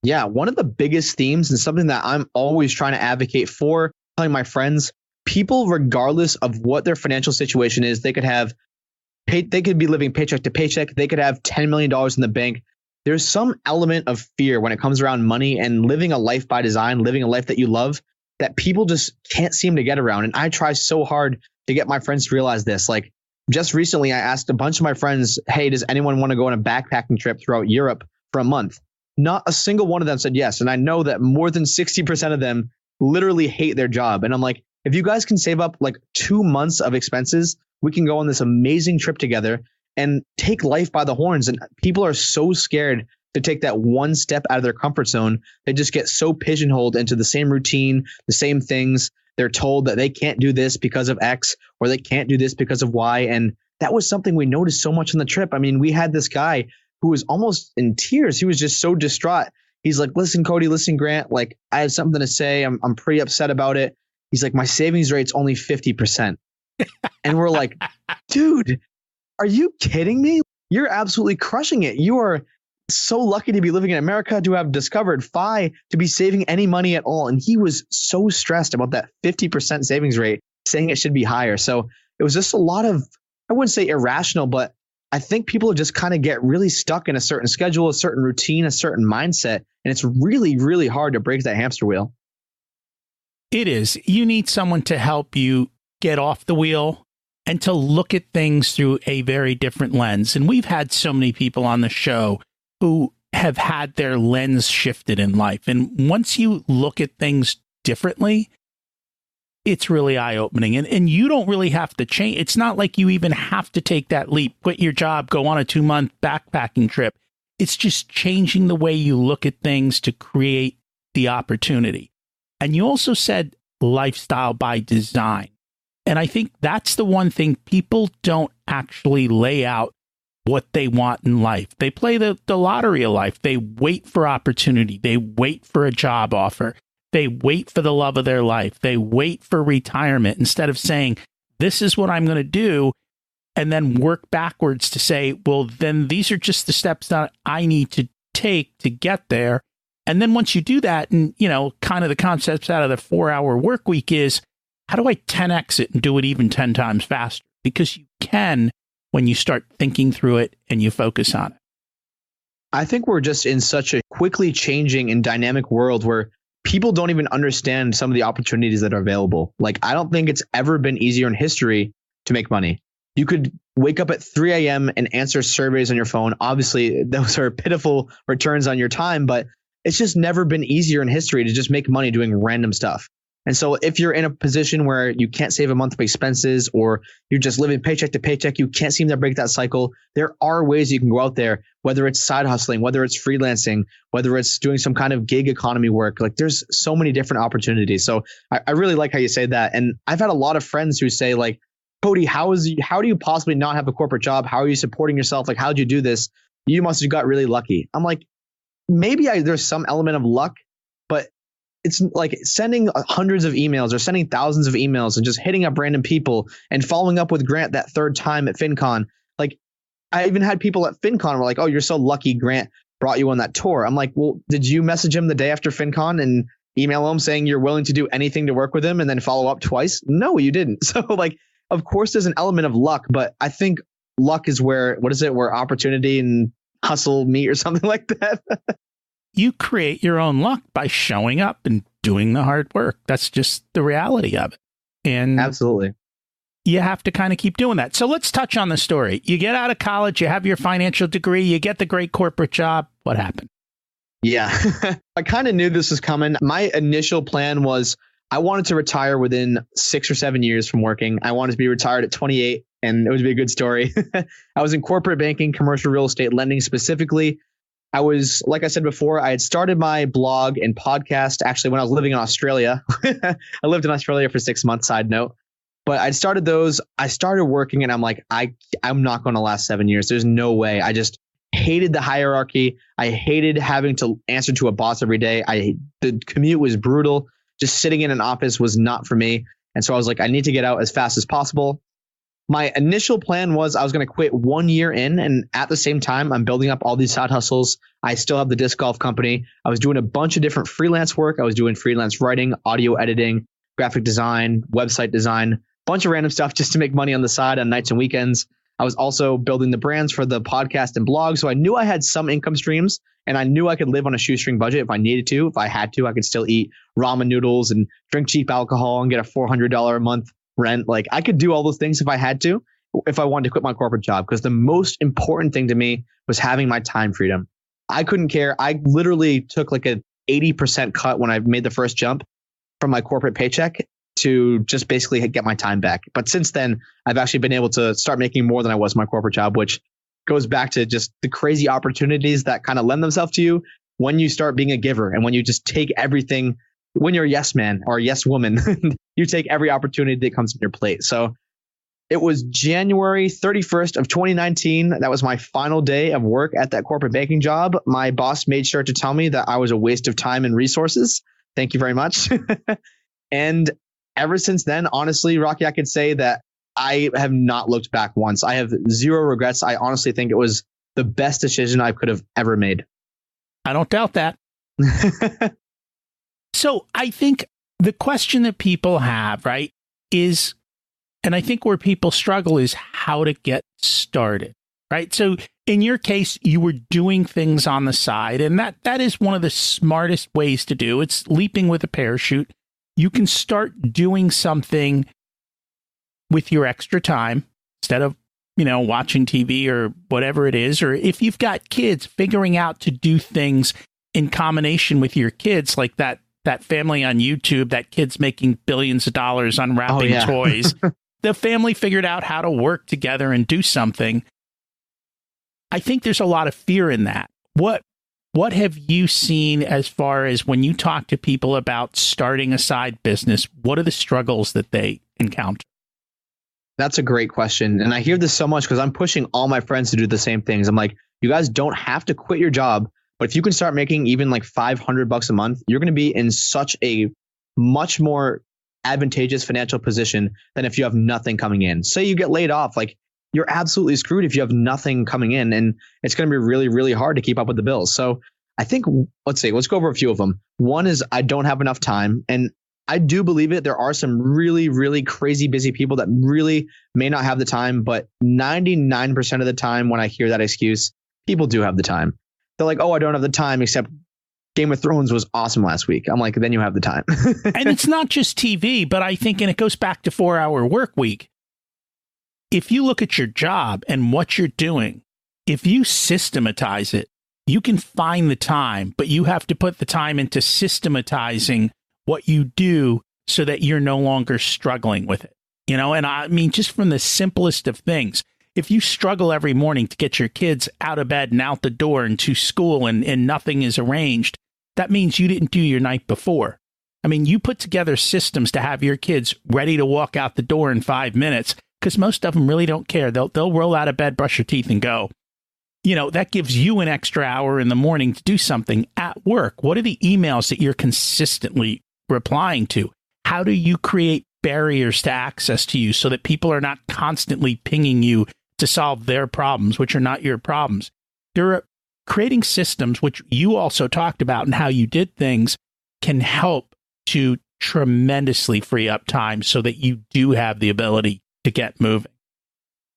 Yeah, one of the biggest themes and something that I'm always trying to advocate for, telling my friends, people, regardless of what their financial situation is, they could have they could be living paycheck to paycheck. They could have $10 million in the bank. There's some element of fear when it comes around money and living a life by design, living a life that you love, that people just can't seem to get around. And I try so hard to get my friends to realize this. Like just recently, I asked a bunch of my friends, hey, does anyone want to go on a backpacking trip throughout Europe for a month? Not a single one of them said yes. And I know that more than 60% of them literally hate their job. And I'm like, if you guys can save up like 2 months of expenses, we can go on this amazing trip together and take life by the horns. And people are so scared to take that one step out of their comfort zone. They just get so pigeonholed into the same routine, the same things. They're told that they can't do this because of X or they can't do this because of Y. And that was something we noticed so much on the trip. I mean, we had this guy who was almost in tears. He was just so distraught. He's like, listen, Cody, listen, Grant, like I have something to say. I'm pretty upset about it. He's like, my savings rate's only 50%. And we're like, dude, are you kidding me? You're absolutely crushing it. You are so lucky to be living in America, to have discovered FI, to be saving any money at all. And he was so stressed about that 50% savings rate, saying it should be higher. So it was just a lot of, I wouldn't say irrational, but I think people just kind of get really stuck in a certain schedule, a certain routine, a certain mindset. And it's really, really hard to break that hamster wheel. It is. You need someone to help you get off the wheel and to look at things through a very different lens. And we've had so many people on the show who have had their lens shifted in life. And once you look at things differently, it's really eye-opening. And you don't really have to change. It's not like you even have to take that leap, quit your job, go on a 2-month backpacking trip. It's just changing the way you look at things to create the opportunity. And you also said lifestyle by design. And I think that's the one thing people don't actually lay out what they want in life. They play the lottery of life. They wait for opportunity. They wait for a job offer. They wait for the love of their life. They wait for retirement instead of saying, this is what I'm going to do, and then work backwards to say, well, then these are just the steps that I need to take to get there. And then once you do that, and, you know, kind of the concepts out of the 4-hour work week is, how do I 10x it and do it even 10 times faster? Because you can when you start thinking through it and you focus on it. I think we're just in such a quickly changing and dynamic world where people don't even understand some of the opportunities that are available. Like, I don't think it's ever been easier in history to make money. You could wake up at 3 a.m. and answer surveys on your phone. Obviously, those are pitiful returns on your time, but it's just never been easier in history to just make money doing random stuff. And so if you're in a position where you can't save a month of expenses, or you're just living paycheck to paycheck, you can't seem to break that cycle, there are ways you can go out there, whether it's side hustling, whether it's freelancing, whether it's doing some kind of gig economy work. Like, there's so many different opportunities. So I really like how you say that. And I've had a lot of friends who say, like, Cody, how do you possibly not have a corporate job? How are you supporting yourself? Like, how'd you do this? You must have got really lucky. I'm like, maybe there's some element of luck, but it's like sending hundreds of emails or sending thousands of emails and just hitting up random people and following up with Grant that third time at FinCon. Like, I even had people at FinCon were like, oh, you're so lucky Grant brought you on that tour. I'm like, well, did you message him the day after FinCon and email him saying you're willing to do anything to work with him and then follow up twice? No, you didn't. So, like, of course there's an element of luck, but I think luck is where opportunity and hustle meet or something like that. You create your own luck by showing up and doing the hard work. That's just the reality of it. And absolutely, you have to kind of keep doing that. So let's touch on the story. You get out of college, you have your financial degree, you get the great corporate job. What happened? Yeah, I kind of knew this was coming. My initial plan was I wanted to retire within 6 or 7 years from working. I wanted to be retired at 28, and it would be a good story. I was in corporate banking, commercial real estate lending specifically. I was, like I said before, I had started my blog and podcast actually when I was living in Australia. I lived in Australia for 6 months, side note. But I'd started those. I started working and I'm like, I'm not going to last 7 years. There's no way. I just hated the hierarchy. I hated having to answer to a boss every day. The commute was brutal. Just sitting in an office was not for me. And so I was like, I need to get out as fast as possible. My initial plan was I was going to quit 1 year in, and at the same time, I'm building up all these side hustles. I still have the disc golf company. I was doing a bunch of different freelance work. I was doing freelance writing, audio editing, graphic design, website design, bunch of random stuff just to make money on the side on nights and weekends. I was also building the brands for the podcast and blog. So I knew I had some income streams, and I knew I could live on a shoestring budget if I needed to. If I had to, I could still eat ramen noodles and drink cheap alcohol and get a $400 a month rent. Like I could do all those things if I had to, if I wanted to quit my corporate job, because the most important thing to me was having my time freedom. I couldn't care. I literally took like a 80% cut when I made the first jump from my corporate paycheck to just basically get my time back. But since then, I've actually been able to start making more than I was in my corporate job, which goes back to just the crazy opportunities that kind of lend themselves to you when you start being a giver and when you just take everything, when you're a yes man or a yes woman, you take every opportunity that comes in your plate. So it was January 31st of 2019. That was my final day of work at that corporate banking job. My boss made sure to tell me that I was a waste of time and resources. Thank you very much. And ever since then, honestly, Rocky, I could say that I have not looked back once. I have zero regrets. I honestly think it was the best decision I could have ever made. I don't doubt that. So I think the question that people have, right, is, and I think where people struggle is how to get started, right? So in your case, you were doing things on the side, and that is one of the smartest ways to do. It's leaping with a parachute. You can start doing something with your extra time instead of, watching TV or whatever it is. Or if you've got kids, figuring out to do things in combination with your kids, like that family on YouTube, that kid's making billions of dollars unwrapping toys. The family figured out how to work together and do something. I think there's a lot of fear in that. What have you seen as far as when you talk to people about starting a side business? What are the struggles that they encounter? That's a great question. And I hear this so much because I'm pushing all my friends to do the same things. I'm like, you guys don't have to quit your job, but if you can start making even like $500 a month, you're going to be in such a much more advantageous financial position than if you have nothing coming in. Say you get laid off, like you're absolutely screwed if you have nothing coming in, and it's going to be really, really hard to keep up with the bills. So I think, let's go over a few of them. One is I don't have enough time, and I do believe it. There are some really, really crazy busy people that really may not have the time, but 99% of the time when I hear that excuse, people do have the time. They're like, oh, I don't have the time, except Game of Thrones was awesome last week. I'm like, then you have the time. And it's not just TV, but I think, and it goes back to 4-hour work week. If you look at your job and what you're doing, if you systematize it, you can find the time, but you have to put the time into systematizing what you do so that you're no longer struggling with it. And I mean, just from the simplest of things, if you struggle every morning to get your kids out of bed and out the door and to school and nothing is arranged, that means you didn't do your night before. I mean, you put together systems to have your kids ready to walk out the door in 5 minutes, because most of them really don't care. They'll roll out of bed, brush your teeth, and go. That gives you an extra hour in the morning to do something at work. What are the emails that you're consistently replying to? How do you create barriers to access to you so that people are not constantly pinging you to solve their problems, which are not your problems? There are creating systems, which you also talked about, and how you did things can help to tremendously free up time so that you do have the ability to get moving.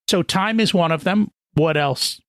So time is one of them. What else?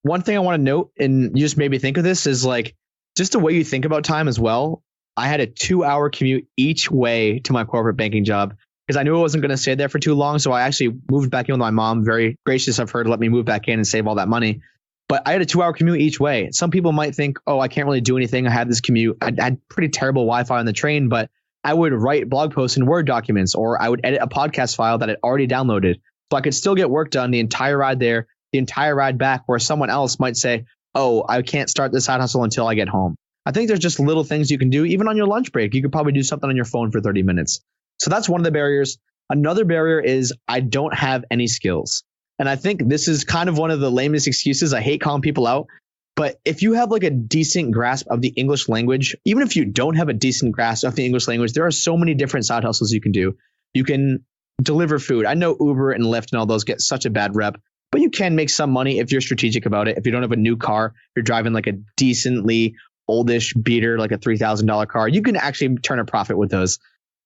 One thing I want to note, and you just made me think of this, is like just the way you think about time as well. I had a 2-hour commute each way to my corporate banking job because I knew I wasn't going to stay there for too long. So I actually moved back in with my mom. Very gracious of her to let me move back in and save all that money. But I had a 2-hour commute each way. Some people might think, oh, I can't really do anything. I had this commute. I had pretty terrible Wi-Fi on the train, but I would write blog posts in Word documents, or I would edit a podcast file that I'd already downloaded. So I could still get work done the entire ride there, the entire ride back, where someone else might say, oh, I can't start this side hustle until I get home. I think there's just little things you can do. Even on your lunch break, you could probably do something on your phone for 30 minutes. So that's one of the barriers. Another barrier is I don't have any skills. And I think this is kind of one of the lamest excuses. I hate calling people out. But if you have like a decent grasp of the English language, even if you don't have a decent grasp of the English language, there are so many different side hustles you can do. You can deliver food. I know Uber and Lyft and all those get such a bad rep, but you can make some money if you're strategic about it. If you don't have a new car, you're driving like a decently oldish beater, like a $3,000 car, you can actually turn a profit with those.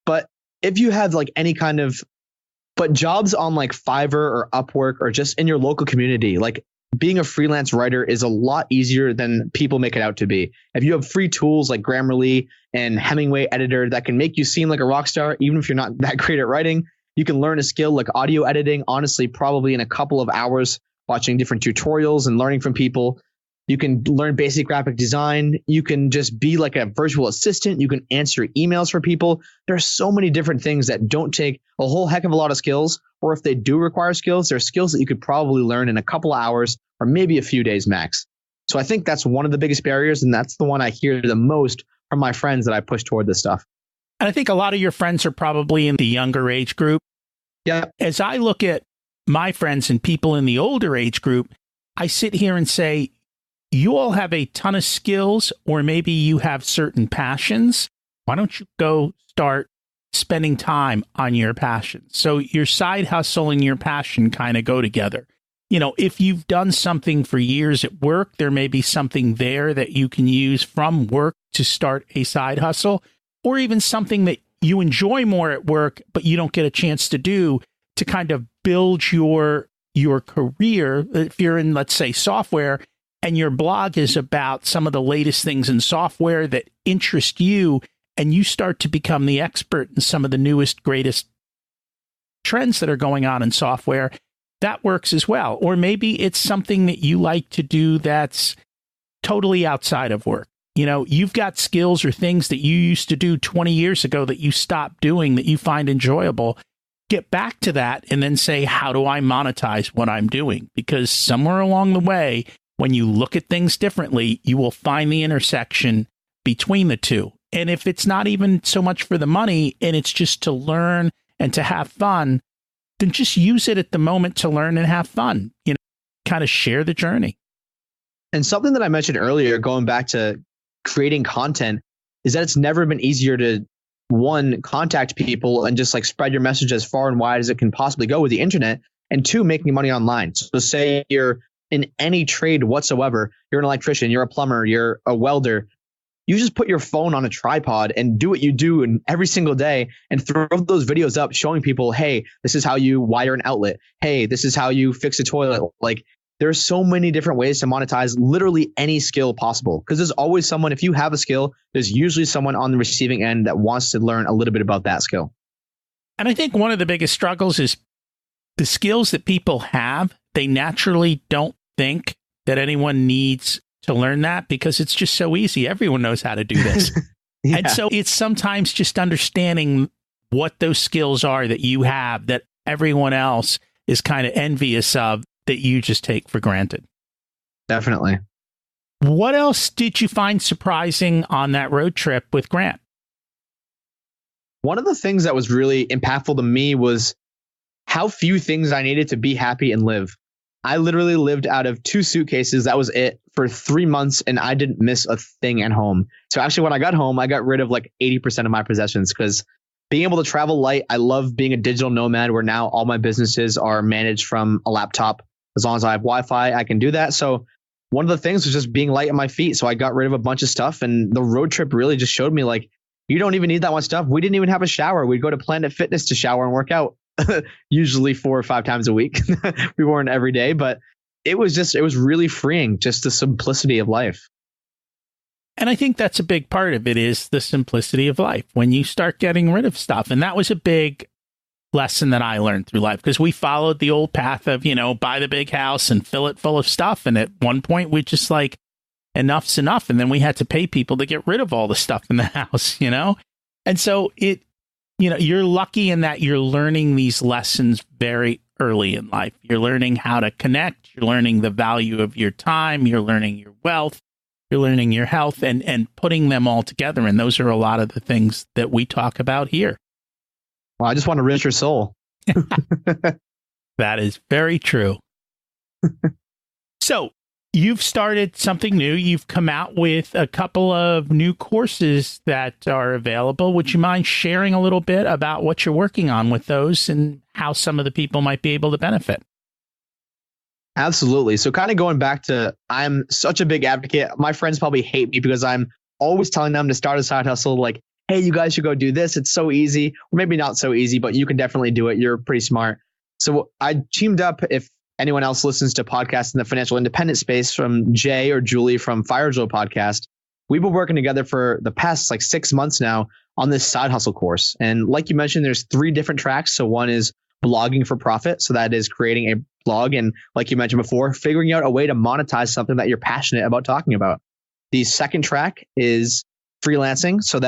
But if you have like any kind of But jobs on like Fiverr or Upwork or just in your local community, like being a freelance writer is a lot easier than people make it out to be. If you have free tools like Grammarly and Hemingway Editor that can make you seem like a rock star, even if you're not that great at writing, you can learn a skill like audio editing, honestly, probably in a couple of hours, watching different tutorials and learning from people. You can learn basic graphic design. You can just be like a virtual assistant. You can answer emails for people. There are so many different things that don't take a whole heck of a lot of skills. Or if they do require skills, they're skills that you could probably learn in a couple of hours or maybe a few days max. So I think that's one of the biggest barriers. And that's the one I hear the most from my friends that I push toward this stuff. And I think a lot of your friends are probably in the younger age group. Yeah. As I look at my friends and people in the older age group, I sit here and say, you all have a ton of skills, or maybe you have certain passions. Why don't you go start spending time on your passions? So your side hustle and your passion kind of go together. You know, if you've done something for years at work, there may be something there that you can use from work to start a side hustle, or even something that you enjoy more at work, but you don't get a chance to do to kind of build your career. If you're in, let's say, software, and your blog is about some of the latest things in software that interest you, and you start to become the expert in some of the newest, greatest trends that are going on in software, that works as well. Or maybe it's something that you like to do that's totally outside of work. You know, you've got skills or things that you used to do 20 years ago that you stopped doing that you find enjoyable. Get back to that and then say, how do I monetize what I'm doing? Because somewhere along the way, when you look at things differently, you will find the intersection between the two. And if it's not even so much for the money and it's just to learn and to have fun, then just use it at the moment to learn and have fun. You know, kind of share the journey. And something that I mentioned earlier, going back to creating content, is that it's never been easier to, one, contact people and just like spread your message as far and wide as it can possibly go with the internet. And two, making money online. So say you're in any trade whatsoever, you're an electrician, you're a plumber, you're a welder, you just put your phone on a tripod and do what you do and every single day and throw those videos up showing people, hey, this is how you wire an outlet. Hey, this is how you fix a toilet. Like, there's so many different ways to monetize literally any skill possible, because there's always someone, if you have a skill, there's usually someone on the receiving end that wants to learn a little bit about that skill. And I think one of the biggest struggles is the skills that people have, they naturally don't think that anyone needs to learn that because it's just so easy. Everyone knows how to do this. Yeah. And so it's sometimes just understanding what those skills are that you have that everyone else is kind of envious of, that you just take for granted. Definitely. What else did you find surprising on that road trip with Grant? One of the things that was really impactful to me was how few things I needed to be happy and live. I literally lived out of 2 suitcases. That was it for 3 months. And I didn't miss a thing at home. So actually, when I got home, I got rid of like 80% of my possessions, because being able to travel light, I love being a digital nomad where now all my businesses are managed from a laptop. As long as I have Wi-Fi, I can do that. So one of the things was just being light on my feet. So I got rid of a bunch of stuff. And the road trip really just showed me, like, you don't even need that much stuff. We didn't even have a shower. We'd go to Planet Fitness to shower and work out. Usually 4 or 5 times a week. We weren't every day, but it was really freeing, just the simplicity of life. And I think that's a big part of it, is the simplicity of life when you start getting rid of stuff. And that was a big lesson that I learned through life, because we followed the old path of, you know, buy the big house and fill it full of stuff. And at one point we just like, enough's enough. And then we had to pay people to get rid of all the stuff in the house, you know? And so you know, you're lucky in that you're learning these lessons very early in life. You're learning how to connect. You're learning the value of your time. You're learning your wealth. You're learning your health, and putting them all together. And those are a lot of the things that we talk about here. Well, I just want to enrich your soul. That is very true. So you've started something new. You've come out with a couple of new courses that are available. Would you mind sharing a little bit about what you're working on with those and how some of the people might be able to benefit? Absolutely. So kind of going back to, I'm such a big advocate. My friends probably hate me because I'm always telling them to start a side hustle like hey, you guys should go do this. It's so easy. Or maybe not so easy, but you can definitely do it. You're pretty smart. So I teamed up, if anyone else listens to podcasts in the financial independent space, from Jay or Julie from Fire Drill podcast. We've been working together for the past 6 months now on this side hustle course. And like you mentioned, there's 3 different tracks. So one is blogging for profit. So that is creating a blog. And like you mentioned before, figuring out a way to monetize something that you're passionate about talking about. The second track is freelancing. So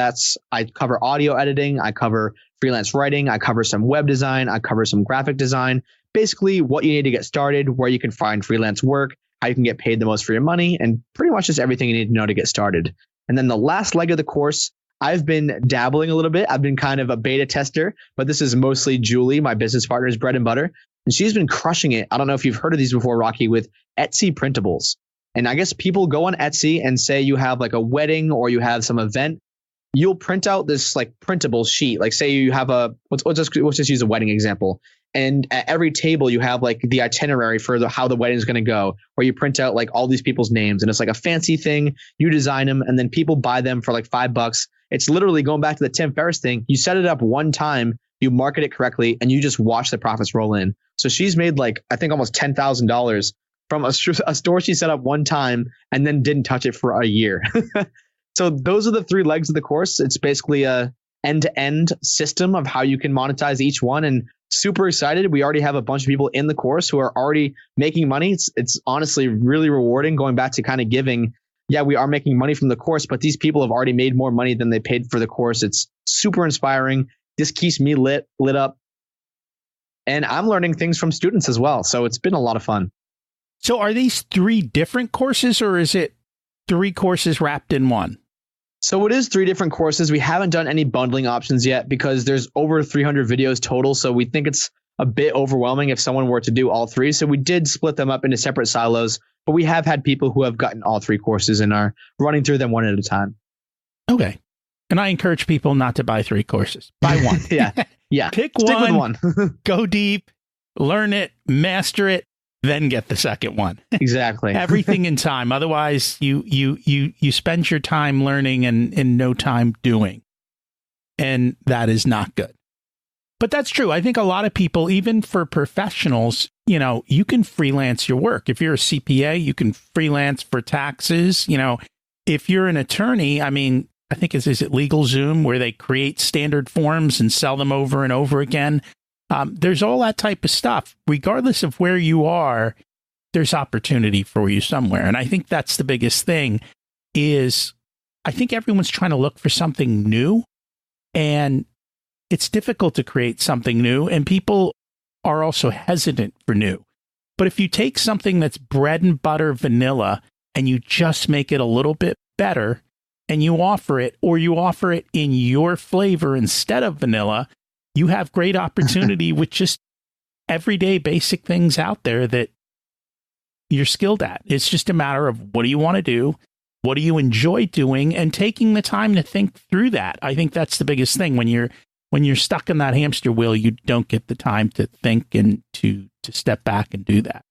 I cover audio editing. I cover freelance writing. I cover some web design. I cover some graphic design. Basically what you need to get started, where you can find freelance work, how you can get paid the most for your money, and pretty much just everything you need to know to get started. And then the last leg of the course, I've been dabbling a little bit. I've been kind of a beta tester, but this is mostly Julie, my business partner's bread and butter. And she's been crushing it. I don't know if you've heard of these before, Rocky, with Etsy printables. And I guess people go on Etsy and say you have a wedding or you have some event. You'll print out this printable sheet. Say you have let's just use a wedding example. And at every table you have the itinerary for how the wedding is going to go, where you print out all these people's names. And it's a fancy thing. You design them and then people buy them for $5. It's literally going back to the Tim Ferriss thing. You set it up one time, you market it correctly, and you just watch the profits roll in. So she's made I think almost $10,000 from a store she set up one time and then didn't touch it for a year. So those are the 3 legs of the course. It's basically a end-to-end system of how you can monetize each one, and super excited. We already have a bunch of people in the course who are already making money. It's honestly really rewarding, going back to kind of giving. Yeah, we are making money from the course, but these people have already made more money than they paid for the course. It's super inspiring. This keeps me lit up. And I'm learning things from students as well. So it's been a lot of fun. So are these 3 different courses, or is it 3 courses wrapped in one? So it is 3 different courses. We haven't done any bundling options yet because there's over 300 videos total. So we think it's a bit overwhelming if someone were to do all 3. So we did split them up into separate silos, but we have had people who have gotten all 3 courses and are running through them one at a time. Okay. And I encourage people not to buy 3 courses. Buy one. Yeah. Pick Stick with one. Go deep, learn it, master it, then get the second one. Exactly. Everything in time. Otherwise, you spend your time learning and in no time doing. And that is not good. But that's true. I think a lot of people, even for professionals, you can freelance your work. If you're a CPA, you can freelance for taxes. If you're an attorney, I think is it LegalZoom, where they create standard forms and sell them over and over again. There's all that type of stuff. Regardless of where you are, there's opportunity for you somewhere. And I think that's the biggest thing is I think everyone's trying to look for something new, and it's difficult to create something new, and people are also hesitant for new. But if you take something that's bread and butter vanilla and you just make it a little bit better and you offer it, or you offer it in your flavor instead of vanilla, you have great opportunity with just everyday basic things out there that you're skilled at. It's just a matter of what do you want to do? What do you enjoy doing? And taking the time to think through that. I think that's the biggest thing. When you're stuck in that hamster wheel, you don't get the time to think and to step back and do that.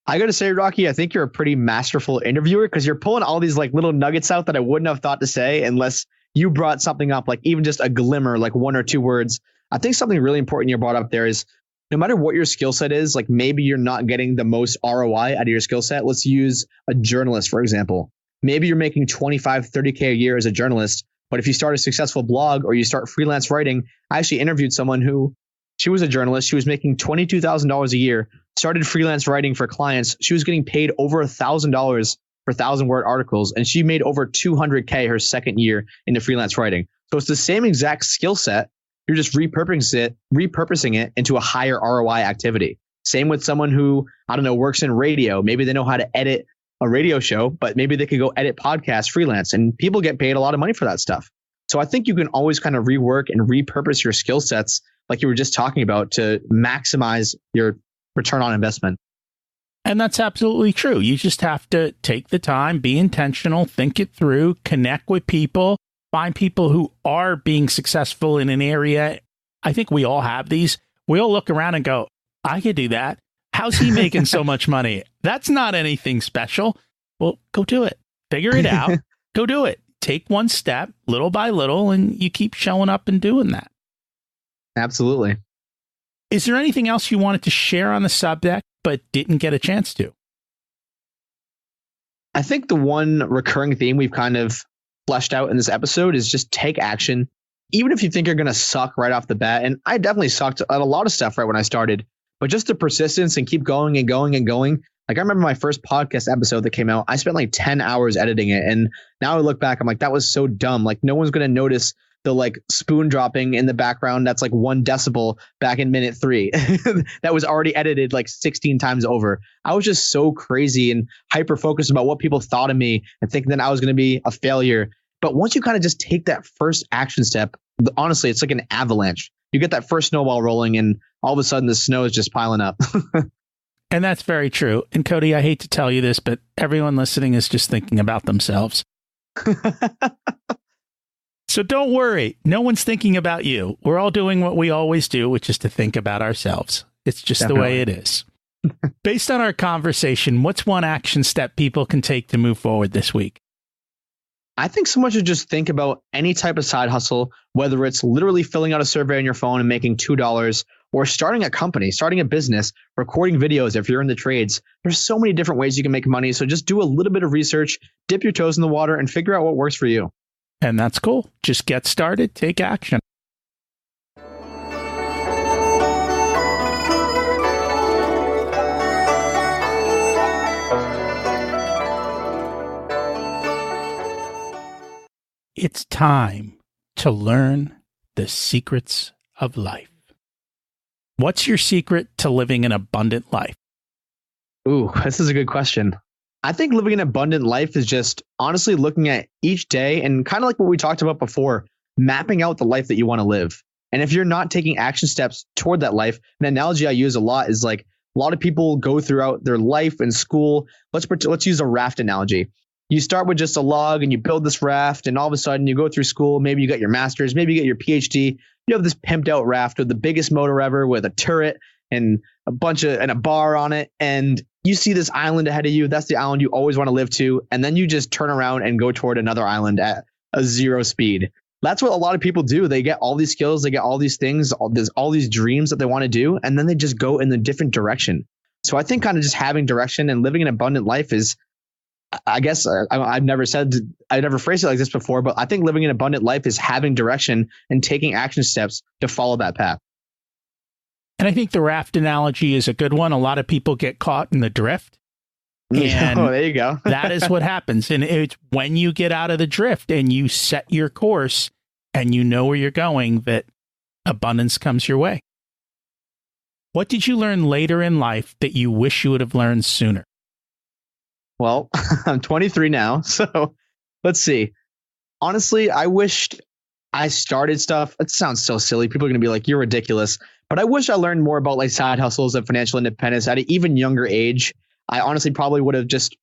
I got to say, Rocky, I think you're a pretty masterful interviewer because you're pulling all these little nuggets out that I wouldn't have thought to say unless you brought something up, even just a glimmer, 1 or 2 words. I think something really important you brought up there is no matter what your skill set is, maybe you're not getting the most ROI out of your skill set. Let's use a journalist, for example. Maybe you're making 25, 30K a year as a journalist, but if you start a successful blog or you start freelance writing, I actually interviewed someone who, she was a journalist. She was making $22,000 a year, started freelance writing for clients. She was getting paid over $1,000 for 1,000-word articles, and she made over 200K her second year into freelance writing. So it's the same exact skill set. You're just repurposing it into a higher ROI activity. Same with someone who, works in radio. Maybe they know how to edit a radio show, but maybe they could go edit podcasts freelance, and people get paid a lot of money for that stuff. So I think you can always kind of rework and repurpose your skill sets, like you were just talking about, to maximize your return on investment. And that's absolutely true. You just have to take the time, be intentional, think it through, connect with people, find people who are being successful in an area. I think we all have these. We all look around and go, I could do that. How's he making so much money? That's not anything special. Well, go do it. Figure it out. Go do it. take one step little by little, and you keep showing up and doing that. Absolutely. Is there anything else you wanted to share on the subject but didn't get a chance to? I think the one recurring theme we've kind of fleshed out in this episode is just take action. Even if you think you're going to suck right off the bat. And I definitely sucked at a lot of stuff right when I started, but just the persistence and keep going and going and going. Like I remember my first podcast episode that came out, I spent like 10 hours editing it. And now I look back, I'm like, that was so dumb. Like no one's going to notice the like spoon dropping in the background. That's like 1 decibel back in minute 3 that was already edited like 16 times over. I was just so crazy and hyper focused about what people thought of me and thinking that I was going to be a failure. But once you kind of just take that first action step, honestly, it's like an avalanche. You get that first snowball rolling and all of a sudden the snow is just piling up. And that's very true. And Cody, I hate to tell you this, but everyone listening is just thinking about themselves. So don't worry. No one's thinking about you. We're all doing what we always do, which is to think about ourselves. It's just the way it is. Based on our conversation, what's one action step people can take to move forward this week? I think someone should just think about any type of side hustle, whether it's literally filling out a survey on your phone and making $2 or starting a company, starting a business, recording videos if you're in the trades. There's so many different ways you can make money. So just do a little bit of research, dip your toes in the water and figure out what works for you. And that's cool. Just get started, take action. It's time to learn the secrets of life. What's your secret to living an abundant life? Ooh, this is a good question. I think living an abundant life is just honestly looking at each day and kind of like what we talked about before, mapping out the life that you want to live. And if you're not taking action steps toward that life, an analogy I use a lot is like a lot of people go throughout their life and school. Let's use a raft analogy. You start with just a log and you build this raft and all of a sudden you go through school. Maybe you got your master's, maybe you get your PhD. You have this pimped out raft with the biggest motor ever with a turret and a bar on it. And you see this island ahead of you. That's the island you always want to live to. And then you just turn around and go toward another island at a 0 speed. That's what a lot of people do. They get all these skills, they get all these things, all these dreams that they want to do. And then they just go in a different direction. So I think kind of just having direction and living an abundant life is, I guess I've never phrased it like this before, but I think living an abundant life is having direction and taking action steps to follow that path. And I think the raft analogy is a good one. A lot of people get caught in the drift. And there you go. That is what happens. And it's when you get out of the drift and you set your course and you know where you're going, that abundance comes your way. What did you learn later in life that you wish you would have learned sooner? Well, I'm 23 now. So let's see. Honestly, I wished I started stuff. It sounds so silly. People are going to be like, you're ridiculous. But I wish I learned more about like side hustles and financial independence at an even younger age. I honestly probably would have just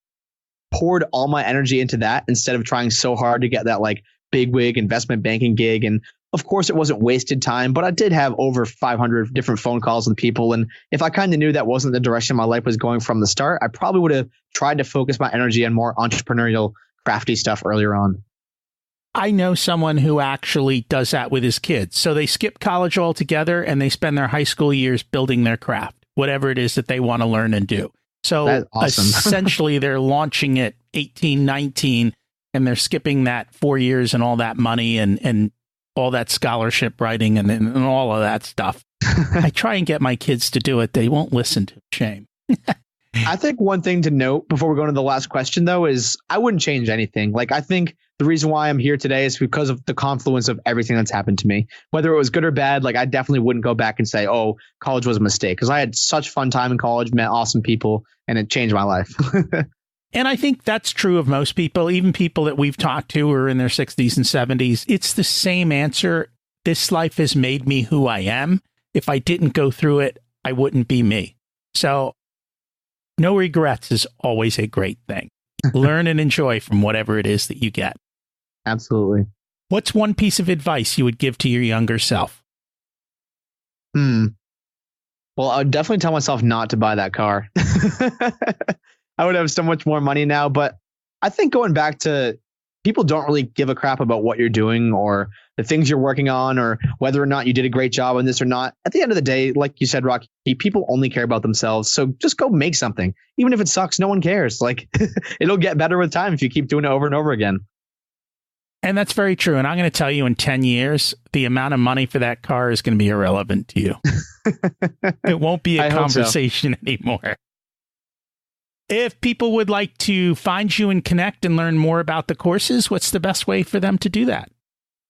poured all my energy into that instead of trying so hard to get that like big wig investment banking gig. And of course, it wasn't wasted time, but I did have over 500 different phone calls with people. And if I kind of knew that wasn't the direction my life was going from the start, I probably would have tried to focus my energy on more entrepreneurial, crafty stuff earlier on. I know someone who actually does that with his kids. So they skip college altogether and they spend their high school years building their craft, whatever it is that they want to learn and do. So that's awesome. Essentially, they're launching at 18, 19, and they're skipping that 4 years and all that money and all that scholarship writing and all of that stuff. I try and get my kids to do it. They won't listen to shame. I think one thing to note before we go into the last question, though, is I wouldn't change anything. Like, I think the reason why I'm here today is because of the confluence of everything that's happened to me, whether it was good or bad. Like, I definitely wouldn't go back and say, oh, college was a mistake, because I had such fun time in college, met awesome people, and it changed my life. And I think that's true of most people, even people that we've talked to who are in their 60s and 70s. It's the same answer. This life has made me who I am. If I didn't go through it, I wouldn't be me. So no regrets is always a great thing. Learn and enjoy from whatever it is that you get. Absolutely. What's one piece of advice you would give to your younger self? Well, I would definitely tell myself not to buy that car. I would have so much more money now. But I think going back to people don't really give a crap about what you're doing or the things you're working on or whether or not you did a great job on this or not. At the end of the day, like you said, Rocky, people only care about themselves. So just go make something. Even if it sucks, no one cares. Like it'll get better with time if you keep doing it over and over again. And that's very true. And I'm going to tell you in 10 years, the amount of money for that car is going to be irrelevant to you. It won't be a conversation anymore. If people would like to find you and connect and learn more about the courses, what's the best way for them to do that?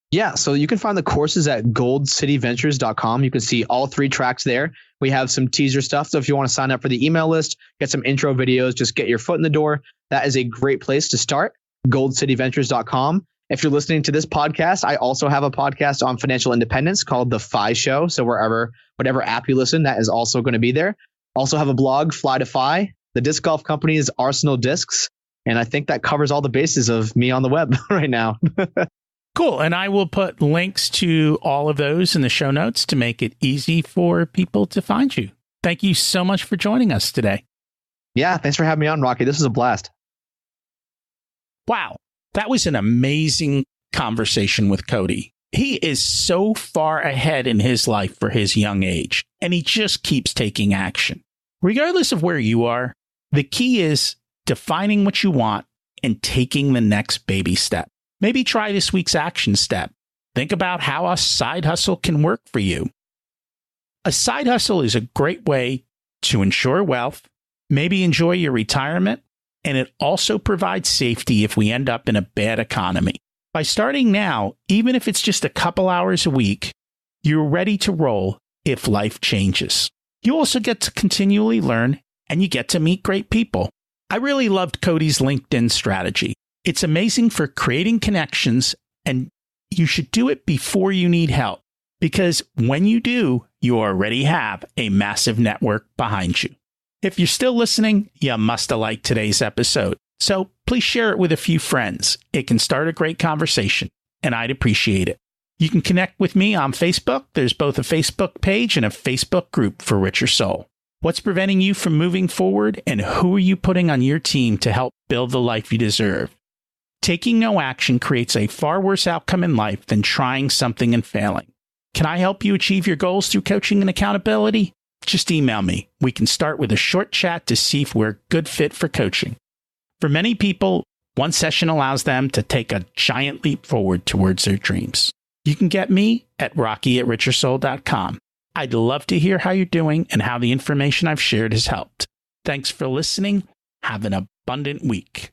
Yeah, so you can find the courses at goldcityventures.com. You can see all 3 tracks there. We have some teaser stuff. So if you want to sign up for the email list, get some intro videos, just get your foot in the door, that is a great place to start, goldcityventures.com. If you're listening to this podcast, I also have a podcast on financial independence called The FI Show. So whatever app you listen, that is also going to be there. Also have a blog, Fly to Fi. The disc golf company is Arsenal Discs. And I think that covers all the bases of me on the web right now. Cool. And I will put links to all of those in the show notes to make it easy for people to find you. Thank you so much for joining us today. Yeah, thanks for having me on, Rocky. This was a blast. Wow. That was an amazing conversation with Cody. He is so far ahead in his life for his young age, and he just keeps taking action. Regardless of where you are, the key is defining what you want and taking the next baby step. Maybe try this week's action step. Think about how a side hustle can work for you. A side hustle is a great way to ensure wealth, maybe enjoy your retirement, and it also provides safety if we end up in a bad economy. By starting now, even if it's just a couple hours a week, you're ready to roll if life changes. You also get to continually learn, and you get to meet great people. I really loved Cody's LinkedIn strategy. It's amazing for creating connections, and you should do it before you need help, because when you do, you already have a massive network behind you. If you're still listening, you must have liked today's episode. So please share it with a few friends. It can start a great conversation, and I'd appreciate it. You can connect with me on Facebook. There's both a Facebook page and a Facebook group for Richer Soul. What's preventing you from moving forward, and who are you putting on your team to help build the life you deserve? Taking no action creates a far worse outcome in life than trying something and failing. Can I help you achieve your goals through coaching and accountability? Just email me. We can start with a short chat to see if we're a good fit for coaching. For many people, one session allows them to take a giant leap forward towards their dreams. You can get me at rocky@richersoul.com. I'd love to hear how you're doing and how the information I've shared has helped. Thanks for listening. Have an abundant week.